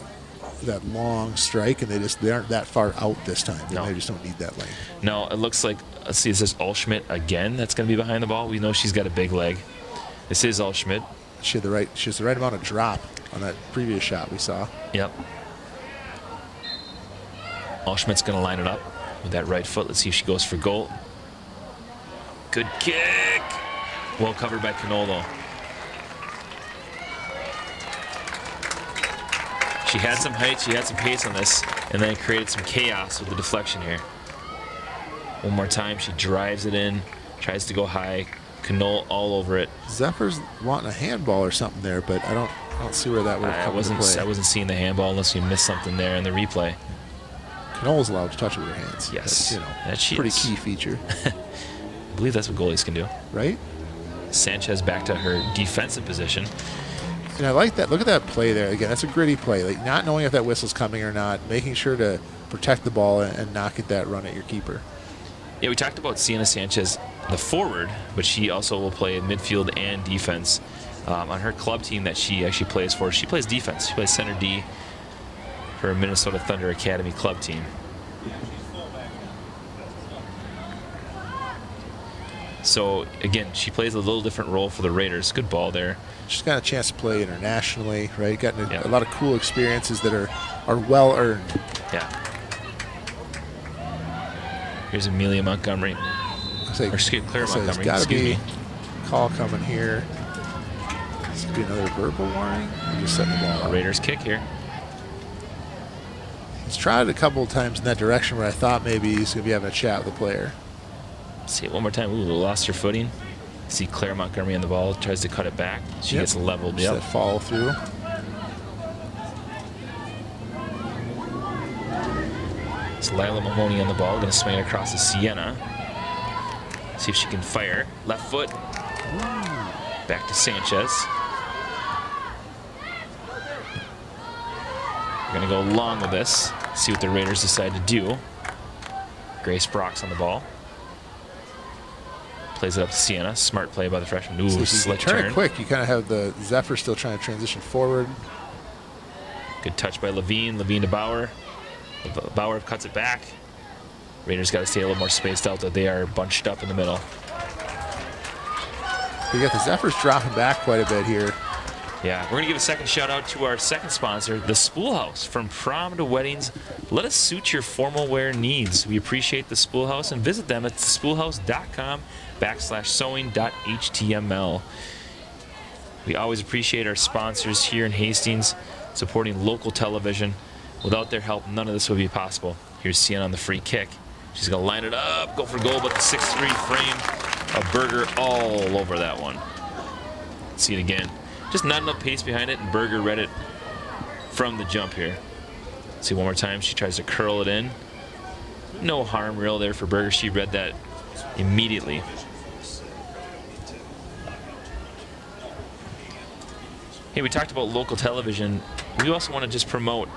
that long strike, and they aren't that far out this time. They just don't need that length. No, it looks like, let's see, is this Allschmidt again that's going to be behind the ball? We know she's got a big leg. This is Allschmidt. She has the right amount of drop on that previous shot we saw. Yep. Allschmidt's going to line it up with that right foot. Let's see if she goes for goal. Good kick. Well covered by Canolo. She had some height, she had some pace on this, and then created some chaos with the deflection here. One more time, she drives it in. Tries to go high. Knoll all over it. Zephyrs wanting a handball or something there, but I don't see where that would have come into play. I wasn't seeing the handball unless we missed something there in the replay. Knoll's allowed to touch it with her hands. Yes. That's, pretty key feature. I believe that's what goalies can do. Right? Sanchez back to her defensive position. And I like that. Look at that play there. Again, that's a gritty play. Like not knowing if that whistle's coming or not, making sure to protect the ball and not get that run at your keeper. Yeah, we talked about Sienna Sanchez, the forward, but she also will play midfield and defense. On her club team that she actually plays for, she plays defense. She plays center D for a Minnesota Thunder Academy club team. So, again, she plays a little different role for the Raiders. Good ball there. She's got a chance to play internationally, right? Gotten a lot of cool experiences that are well earned. Yeah. Here's Amelia Montgomery. Claire Montgomery. There's got to be a call coming here. This could be another verbal warning. Or just setting the ball up. Raiders kick here. He's tried it a couple of times in that direction where I thought maybe he's going to be having a chat with the player. See it one more time. Ooh, lost her footing. See Claire Montgomery on the ball. Tries to cut it back. She gets leveled. Just that follow through. It's Lila Mahoney on the ball. Going to swing it across to Sienna. See if she can fire. Left foot. Back to Sanchez. We're going to go long with this. See what the Raiders decide to do. Grace Brock's on the ball. Plays it up to Sienna. Smart play by the freshman. Ooh, so slick turn it quick. You kind of have the Zephyrs still trying to transition forward. Good touch by Levine. Levine to Bauer. Bauer cuts it back. Raiders got to stay a little more spaced out, though they are bunched up in the middle. You got the Zephyrs dropping back quite a bit here. Yeah, we're going to give a second shout out to our second sponsor, the Spool House. From prom to weddings, let us suit your formal wear needs. We appreciate the Spool House and visit them at spoolhouse.com/sewing.html. We always appreciate our sponsors here in Hastings supporting local television. Without their help, none of this would be possible. Here's Sienna on the free kick. She's going to line it up, go for goal, but the 6'3" frame, a Berger all over that one. See it again. Just not enough pace behind it, and Berger read it from the jump here. See one more time. She tries to curl it in. No harm real there for Berger. She read that immediately. Hey, we talked about local television. We also want to just promote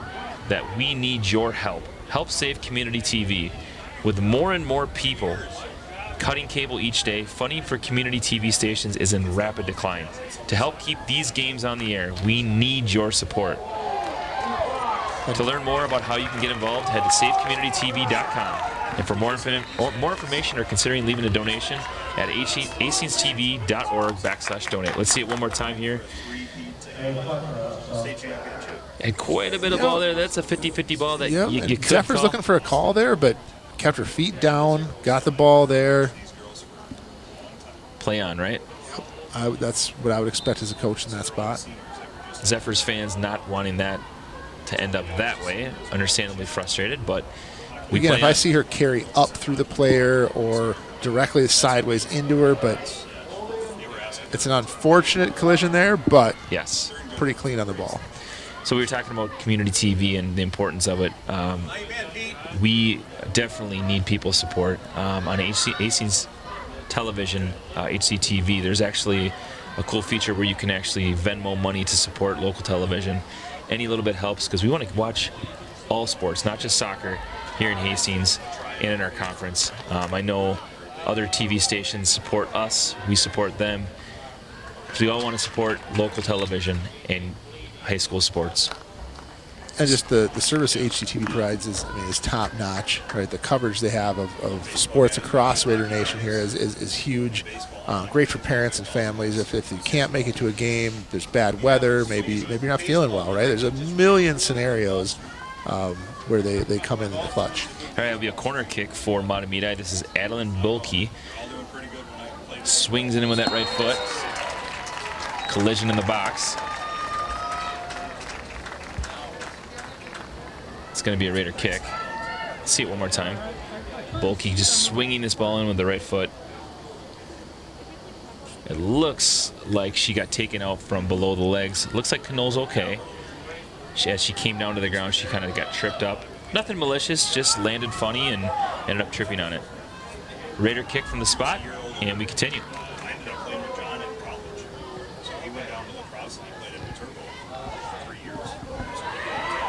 that we need your help. Help save community TV. With more and more people cutting cable each day, funding for community TV stations is in rapid decline. To help keep these games on the air, we need your support. To learn more about how you can get involved, head to savecommunitytv.com. And for more information or considering leaving a donation at hastingstv.org/donate. Let's see it one more time here. And quite a bit of ball there. That's a 50-50 ball that you could Zephyrs call. looking for a call there, but kept her feet down, got the ball there. Play on, right? That's what I would expect as a coach in that spot. Zephyrs fans not wanting that to end up that way, understandably frustrated, but again, if I see her carry up through the player or directly sideways into her, but it's an unfortunate collision there, but yes, pretty clean on the ball. So we were talking about community TV and the importance of it. We definitely need people's support. On Hastings Television, HCTV, there's actually a cool feature where you can actually Venmo money to support local television. Any little bit helps because we want to watch all sports, not just soccer, here in Hastings and in our conference. I know other TV stations support us. We support them. So we all want to support local television and high school sports. And just the service that HCTV provides is top notch, right? The coverage they have of sports across Raider Nation here is huge. Great for parents and families. If you can't make it to a game, there's bad weather, maybe you're not feeling well, right? There's a million scenarios where they come in the clutch. All right, it'll be a corner kick for Mahtomedi. This is Adeline Bulkey. Swings it in with that right foot. Collision in the box. It's going to be a Raider kick. Let's see it one more time. Bulkey just swinging this ball in with the right foot. It looks like she got taken out from below the legs. It looks like Knoll's okay. As she came down to the ground, she kind of got tripped up. Nothing malicious, just landed funny and ended up tripping on it. Raider kick from the spot, and we continue.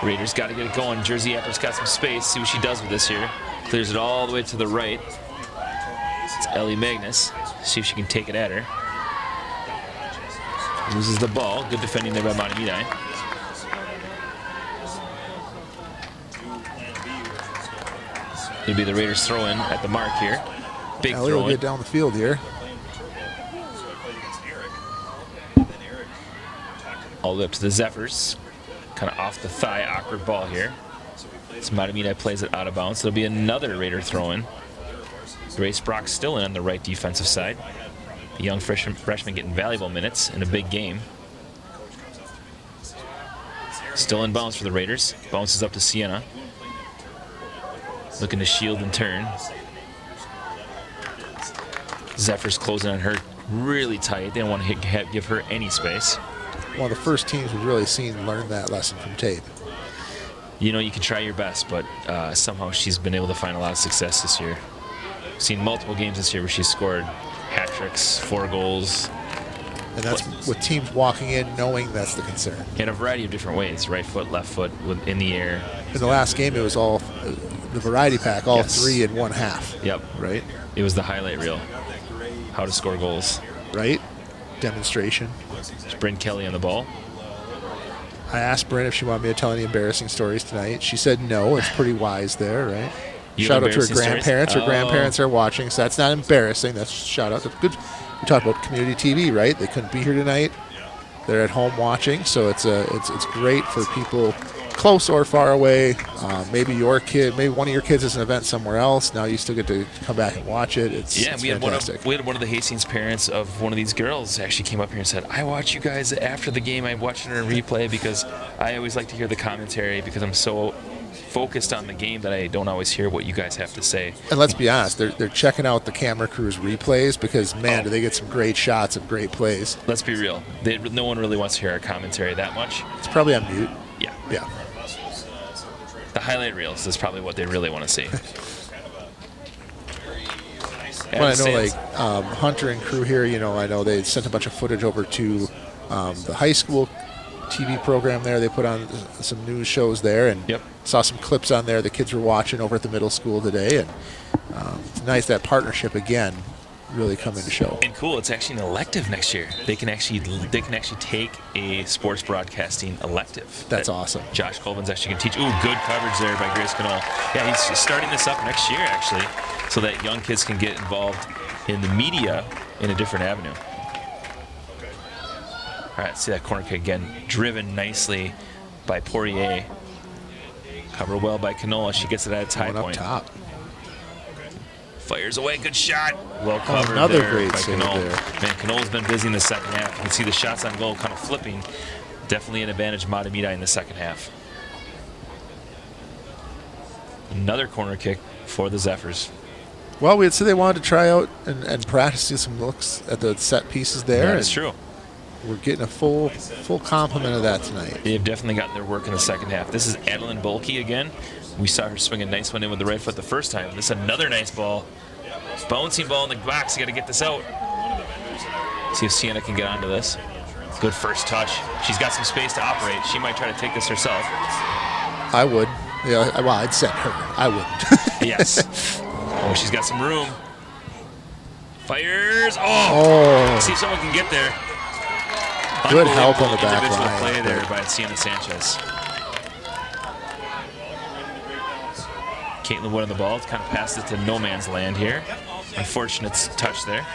Raiders got to get it going. Jersey Apper's got some space. See what she does with this here. Clears it all the way to the right. It's Ellie Magnus. See if she can take it at her. Loses the ball. Good defending there by Mahtomedi. It'll be the Raiders throw-in at the mark here. Big Ellie throw-in. will get down the field here. All the way up to the Zephyrs. Kind of off the thigh, awkward ball here. So Mahtomedi plays it out of bounds. There'll be another Raider throw-in. Grace Brock still in on the right defensive side. A young freshman getting valuable minutes in a big game. Still in bounds for the Raiders. Bounces up to Sienna. Looking to shield and turn. Zephyrs closing on her really tight. They don't want to give her any space. One of the first teams we've really seen learn that lesson from tape. You know, you can try your best, but somehow she's been able to find a lot of success this year. We've seen multiple games this year where she's scored hat tricks, 4 goals. And that's with teams walking in knowing that's the concern. In a variety of different ways, right foot, left foot, in the air. In the last game, it was all the variety pack, all 3 in 1/2. Yep. Right? It was the highlight reel. How to score goals. Right? Demonstration. It's Bryn Kelly on the ball. I asked Bryn if she wanted me to tell any embarrassing stories tonight. She said no. It's pretty wise there, right? Shout out to her grandparents. Her grandparents are watching, so that's not embarrassing. That's shout out to good. We talked about community TV, right? They couldn't be here tonight. They're at home watching, so it's great for people close or far away. Maybe your kid, maybe one of your kids is an event somewhere else. Now you still get to come back and watch it. It's fantastic. We had one of the Hastings parents of one of these girls actually came up here and said, I watch you guys after the game. I'm watching her in replay because I always like to hear the commentary because I'm so focused on the game that I don't always hear what you guys have to say. And let's be honest, they're checking out the camera crew's replays because, man, do they get some great shots of great plays. Let's be real. No one really wants to hear our commentary that much. It's probably on mute. Yeah. Yeah. The highlight reels is probably what they really want to see. Well, I know, like, Hunter and crew here, you know, I know they sent a bunch of footage over to the high school TV program there. They put on some news shows there and saw some clips on there the kids were watching over at the middle school today. And it's nice that partnership again really come into show. And cool, it's actually an elective next year. They can actually take a sports broadcasting elective. That's awesome. Josh Colvin's actually going to teach. Ooh, good coverage there by Grace Knoll. Yeah, he's starting this up next year actually, so that young kids can get involved in the media in a different avenue. All right, see that corner kick again, driven nicely by Poirier. Covered well by Canola. She gets it at its high point. Up top. Fires away, good shot. Well covered another there great by save Canola. there. Man, Canola's been busy in the second half. You can see the shots on goal kind of flipping. Definitely an advantage Mahtomedi in the second half. Another corner kick for the Zephyrs. Well, we had said they wanted to try out and practice some looks at the set pieces there. That is true. We're getting a full complement of that tonight. They've definitely gotten their work in the second half. This is Adeline Bulkey again. We saw her swing a nice one in with the right foot the first time. This is another nice ball. Bouncing ball in the box. You got to get this out. See if Sienna can get onto this. Good first touch. She's got some space to operate. She might try to take this herself. I would. Yeah, well, I'd send her. I wouldn't. Yes. Oh, she's got some room. Fires. Oh. See if someone can get there. Good help on the back individual line. Play there by Sienna Sanchez. Caitlin Wood on the ball. Kind of passed it to no man's land here. Unfortunate touch there.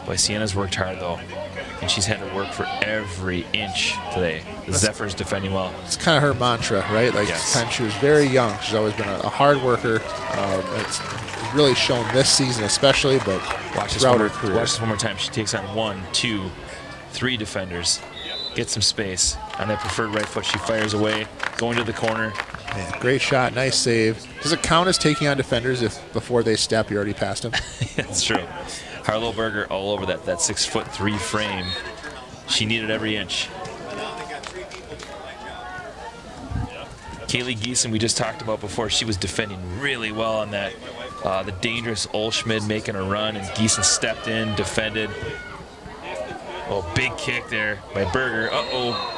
Boy, Sienna's worked hard though, and she's had to work for every inch today. The Zephyrs defending well. It's kind of her mantra, right? Like, she was very young. She's always been a hard worker. It's really shown this season especially, but throughout her career. Watch this one more time. She takes on 1, 2, 3 defenders. Gets some space. On that preferred right foot, she fires away, going to the corner. Man, great shot, nice save. Does it count as taking on defenders if before they step you already passed them? That's true. Harlow Berger all over that 6'3" frame. She needed every inch. Kaylee Geeson, we just talked about before, she was defending really well on that. The dangerous Olschmid making a run, and Geeson stepped in, defended. Oh, big kick there by Berger. Uh-oh.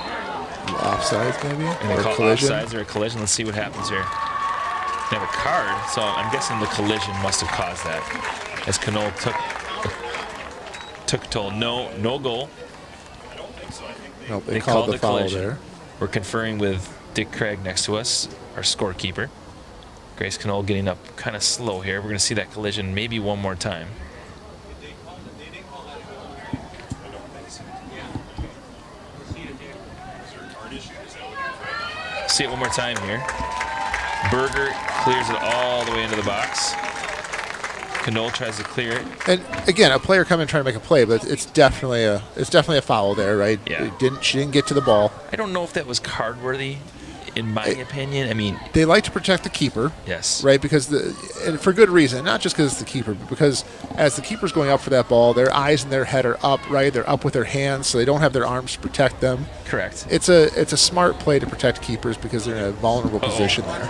Offsides, maybe? And they call offsides or a collision. Let's see what happens here. They have a card, so I'm guessing the collision must have caused that. As Knoll took toll. No goal. Nope, they called the foul there. We're conferring with Dick Craig next to us, our scorekeeper. Grace Knoll getting up kind of slow here. We're going to see that collision maybe one more time. See it one more time here. Berger clears it all the way into the box. Knoll tries to clear it. And again, a player coming trying to make a play, but it's definitely a foul there, right? Yeah. She didn't get to the ball. I don't know if that was card worthy, in my opinion. I mean, they like to protect the keeper. Yes. Right, because and for good reason, not just because it's the keeper, but because as the keeper's going up for that ball, their eyes and their head are up, right? They're up with their hands, so they don't have their arms to protect them. Correct. It's a smart play to protect keepers because they're in a vulnerable position there.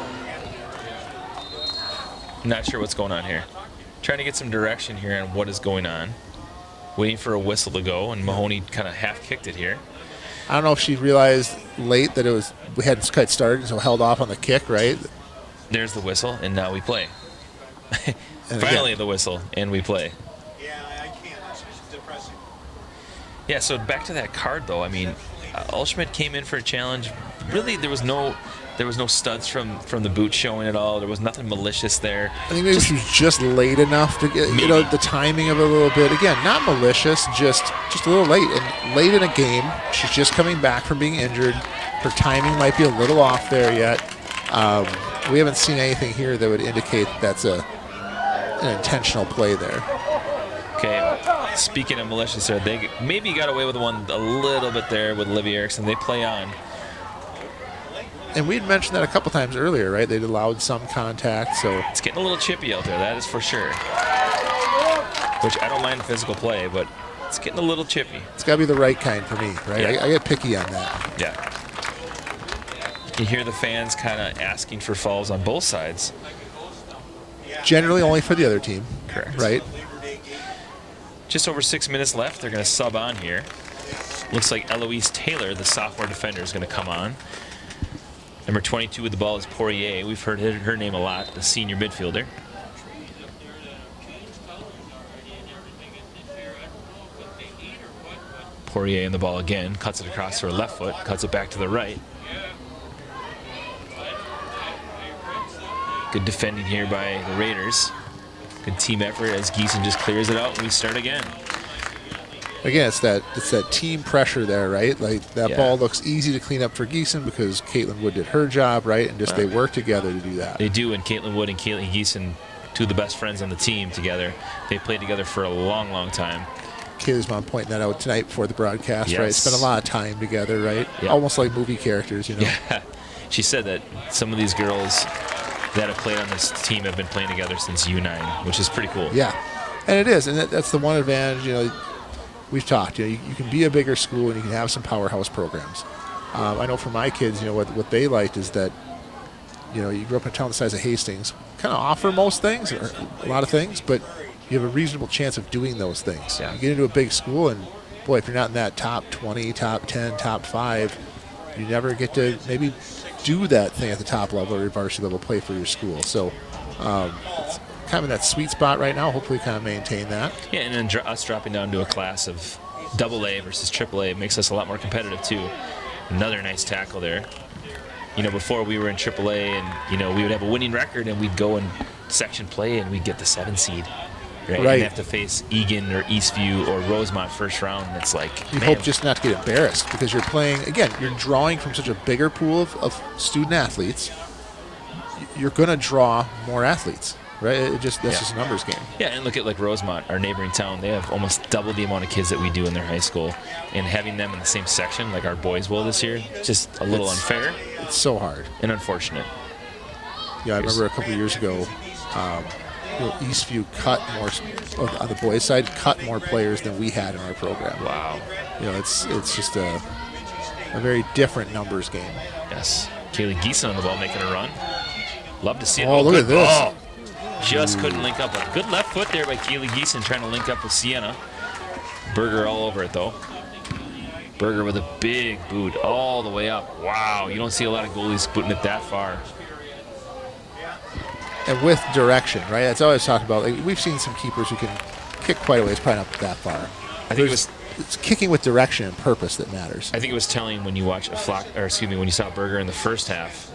Not sure what's going on here. Trying to get some direction here on what is going on. Waiting for a whistle to go, and Mahoney kind of half kicked it here. I don't know if she realized late that we hadn't quite started, so held off on the kick, right? There's the whistle, and now we play. Finally, the whistle, and we play. Yeah, so back to that card, though. I mean, Olschmid came in for a challenge. Really, there was no studs from the boot showing at all. There was nothing malicious there. I think maybe she was just late enough to get, the timing of it a little bit. Again, not malicious, just a little late. And late in a game, she's just coming back from being injured. Her timing might be a little off there yet. We haven't seen anything here that would indicate that's an intentional play there. Okay, speaking of malicious there, they maybe got away with one a little bit there with Olivia Erickson. They play on. And we had mentioned that a couple times earlier, right? They'd allowed some contact, so it's getting a little chippy out there, that is for sure. Which I don't mind physical play, but it's getting a little chippy. It's got to be the right kind for me, right? Yeah. I get picky on that. Yeah. You hear the fans kind of asking for fouls on both sides. Generally only for the other team. Correct. Right? Just over 6 minutes left. They're going to sub on here. Looks like Eloise Taylor, the sophomore defender, is going to come on. Number 22 with the ball is Poirier. We've heard her name a lot, the senior midfielder. Poirier in the ball again, cuts it across to her left foot, cuts it back to the right. Good defending here by the Raiders. Good team effort as Geeson just clears it out and we start again. Again, it's that team pressure there, right? Like that ball looks easy to clean up for Geeson because Caitlin Wood did her job, right? And just they work together to do that. They do, and Caitlin Wood and Caitlin Geeson, two of the best friends on the team together. They played together for a long, long time. Kaylee's mom pointing that out tonight before the broadcast, right? Spent a lot of time together, right? Yeah. Almost like movie characters, you know? Yeah. She said that some of these girls that have played on this team have been playing together since U9, which is pretty cool. Yeah, and it is, and that's the one advantage, we've talked, you can be a bigger school and you can have some powerhouse programs. I know for my kids, what they liked is that, you grew up in a town the size of Hastings, kind of offer most things, or a lot of things, but you have a reasonable chance of doing those things. Yeah. You get into a big school and, boy, if you're not in that top 20, top 10, top 5, you never get to maybe do that thing at the top level or varsity level play for your school. So it's kind of in that sweet spot right now. Hopefully kind of maintain that. Yeah, and then us dropping down to a class of AA versus AAA makes us a lot more competitive too. Another nice tackle there. Before we were in AAA and, we would have a winning record and we'd go in section play and we'd get the 7 seed. Right? And have to face Egan or Eastview or Rosemont first round. And it's like, you hope just not to get embarrassed because you're playing, again, you're drawing from such a bigger pool of student athletes. You're going to draw more athletes, right? That's just a numbers game. Yeah, and look at like Rosemont, our neighboring town. They have almost double the amount of kids that we do in their high school. And having them in the same section like our boys will this year, just a little unfair. It's so hard. And unfortunate. Yeah, I remember a couple of years ago, Eastview cut more on the boys' side, cut more players than we had in our program. Wow. It's just a very different numbers game. Yes. Kaylee Geeson on the ball making a run. Love to see it. Oh, look at this. Ball. Just couldn't link up. A good left foot there by Kaylee Geeson trying to link up with Sienna. Berger all over it, though. Berger with a big boot all the way up. Wow, you don't see a lot of goalies booting it that far. And with direction, right? That's always talked about. Like, we've seen some keepers who can kick quite a ways, probably not that far. I think it's kicking with direction and purpose that matters. I think it was telling when you watch when you saw Berger in the first half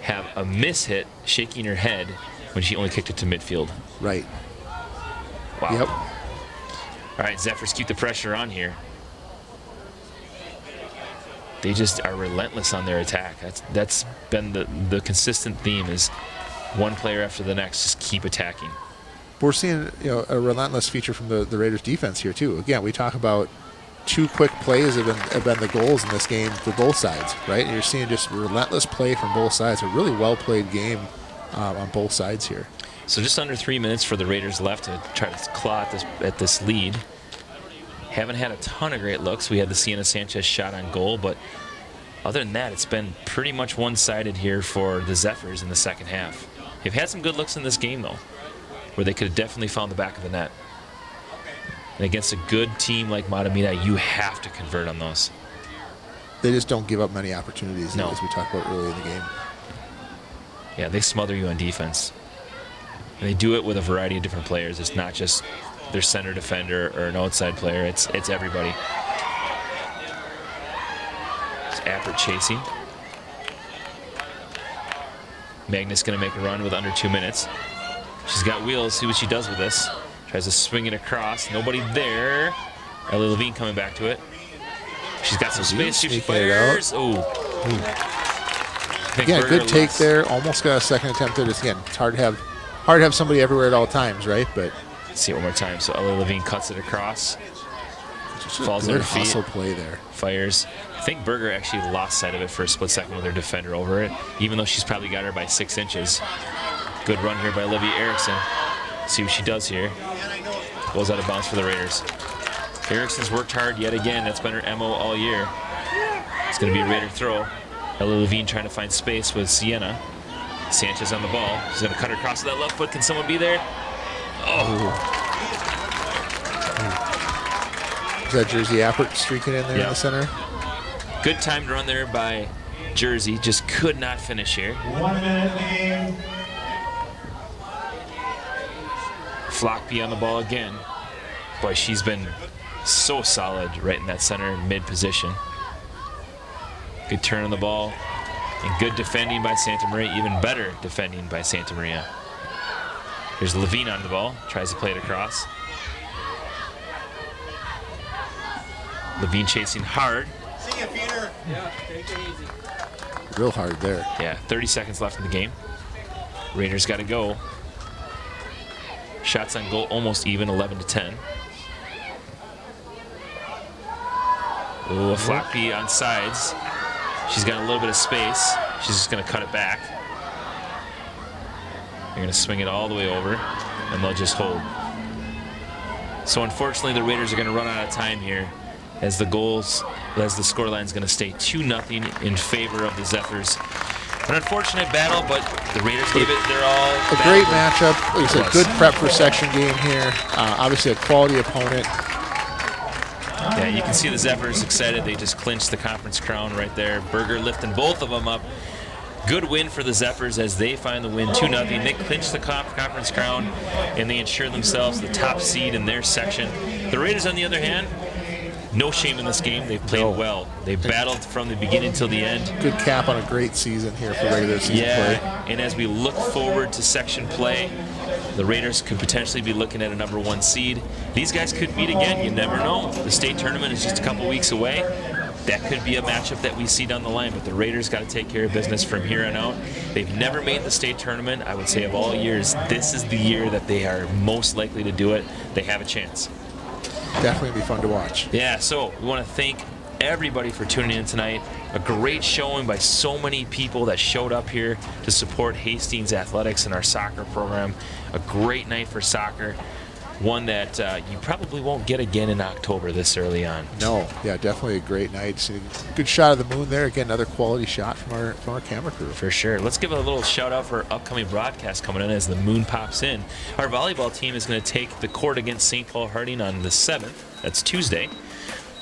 have a miss hit shaking her head when she only kicked it to midfield. Right. Wow. Yep. All right, Zephyrs keep the pressure on here. They just are relentless on their attack. That's been the consistent theme is one player after the next just keep attacking. We're seeing a relentless feature from the Raiders defense here too. Again, we talk about 2 quick plays have been the goals in this game for both sides, right? And you're seeing just relentless play from both sides. A really well played game on both sides here. So just under 3 minutes for the Raiders left to try to claw at this lead. Haven't had a ton of great looks. We had the Sienna Sanchez shot on goal, but other than that, it's been pretty much one-sided here for the Zephyrs in the second half. They've had some good looks in this game, though, where they could have definitely found the back of the net. And against a good team like Mahtomedi, you have to convert on those. They just don't give up many opportunities, no. As we talked about earlier in the game. Yeah, they smother you on defense. And they do it with a variety of different players. It's not just their center defender or an outside player. It's everybody. It's Appert chasing. Magnus going to make a run with under 2 minutes. She's got wheels. See what she does with this. Tries to swing it across. Nobody there. Ellie Levine coming back to it. She's got some space. She fires. Oh. Again, good take there. Almost got a second attempt there. Just, again, it's hard to have somebody everywhere at all times, right? But let's see it one more time. So Ellie Levine cuts it across. Falls on her feet. Hustle play there. Fires. I think Berger actually lost sight of it for a split second with her defender over it, even though she's probably got her by 6 inches. Good run here by Olivia Erickson. See what she does here. Goes out of bounds for the Raiders. Erickson's worked hard yet again. That's been her MO all year. It's going to be a Raider throw. Ellie Levine trying to find space with Sienna. Sanchez on the ball. She's going to cut her across with that left foot. Can someone be there? Oh. Is that Jersey Appert streaking in there in the center? Good timed run there by Jersey. Just could not finish here. 1 minute game. Flockby on the ball again. Boy, she's been so solid right in that center mid position. Good turn on the ball. And good defending by Santa Maria. Even better defending by Santa Maria. Here's Levine on the ball. Tries to play it across. Levine chasing hard. See you, Peter. Yeah, take it easy. Real hard there. Yeah, 30 seconds left in the game. Raiders got to go. Shots on goal almost even, 11-10. Ooh, a Flockby on sides. She's got a little bit of space. She's just going to cut it back. They're going to swing it all the way over, and they'll just hold. So unfortunately, the Raiders are going to run out of time here as the scoreline is going to stay 2-0 in favor of the Zephyrs. An unfortunate battle, but the Raiders gave it their all. A great matchup. Like I said, good prep for section game here. Obviously a quality opponent. Yeah, you can see the Zephyrs excited. They just clinched the conference crown right there. Berger lifting both of them up. Good win for the Zephyrs as they find the win 2-0. They clinch the conference crown, and they ensure themselves the top seed in their section. The Raiders, on the other hand, no shame in this game. They've played well. They battled from the beginning till the end. Good cap on a great season here for regular season play. And as we look forward to section play, the Raiders could potentially be looking at a #1 seed. These guys could meet again. You never know. The state tournament is just a couple weeks away. That could be a matchup that we see down the line, but the Raiders got to take care of business from here on out. They've never made the state tournament. I would say of all years, this is the year that they are most likely to do it. They have a chance. Definitely be fun to watch. Yeah, so we want to thank everybody for tuning in tonight. A great showing by so many people that showed up here to support Hastings Athletics and our soccer program. A great night for soccer. One that you probably won't get again in October this early on. No, yeah, definitely a great night. Good shot of the moon there. Again, another quality shot from our camera crew. For sure. Let's give a little shout out for upcoming broadcast coming in as the moon pops in. Our volleyball team is going to take the court against St. Paul Harding on the 7th. That's Tuesday.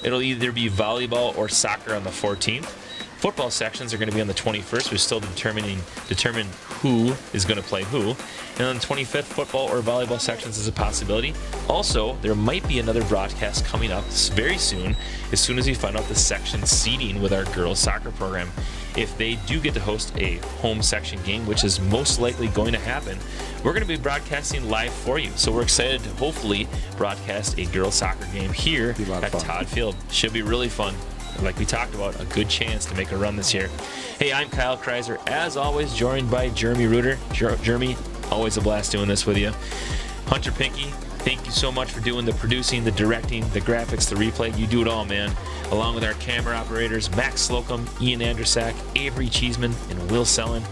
It'll either be volleyball or soccer on the 14th. Football sections are going to be on the 21st. We're still determine who is going to play who. And on the 25th, football or volleyball sections is a possibility. Also, there might be another broadcast coming up very soon as we find out the section seating with our girls soccer program. If they do get to host a home section game, which is most likely going to happen, we're going to be broadcasting live for you. So we're excited to hopefully broadcast a girls soccer game here at Todd Field. Should be really fun. Like we talked about, a good chance to make a run this year. Hey, I'm Kyle Kreiser, as always, joined by Jeremy Reuter. Jeremy, always a blast doing this with you. Hunter Pinky, thank you so much for doing the producing, the directing, the graphics, the replay. You do it all, man. Along with our camera operators, Max Slocum, Ian Andersack, Avery Cheeseman, and Will Sellen.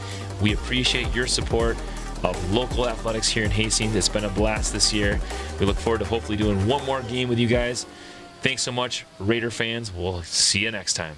We appreciate your support of local athletics here in Hastings. It's been a blast this year. We look forward to hopefully doing one more game with you guys. Thanks so much, Raider fans. We'll see you next time.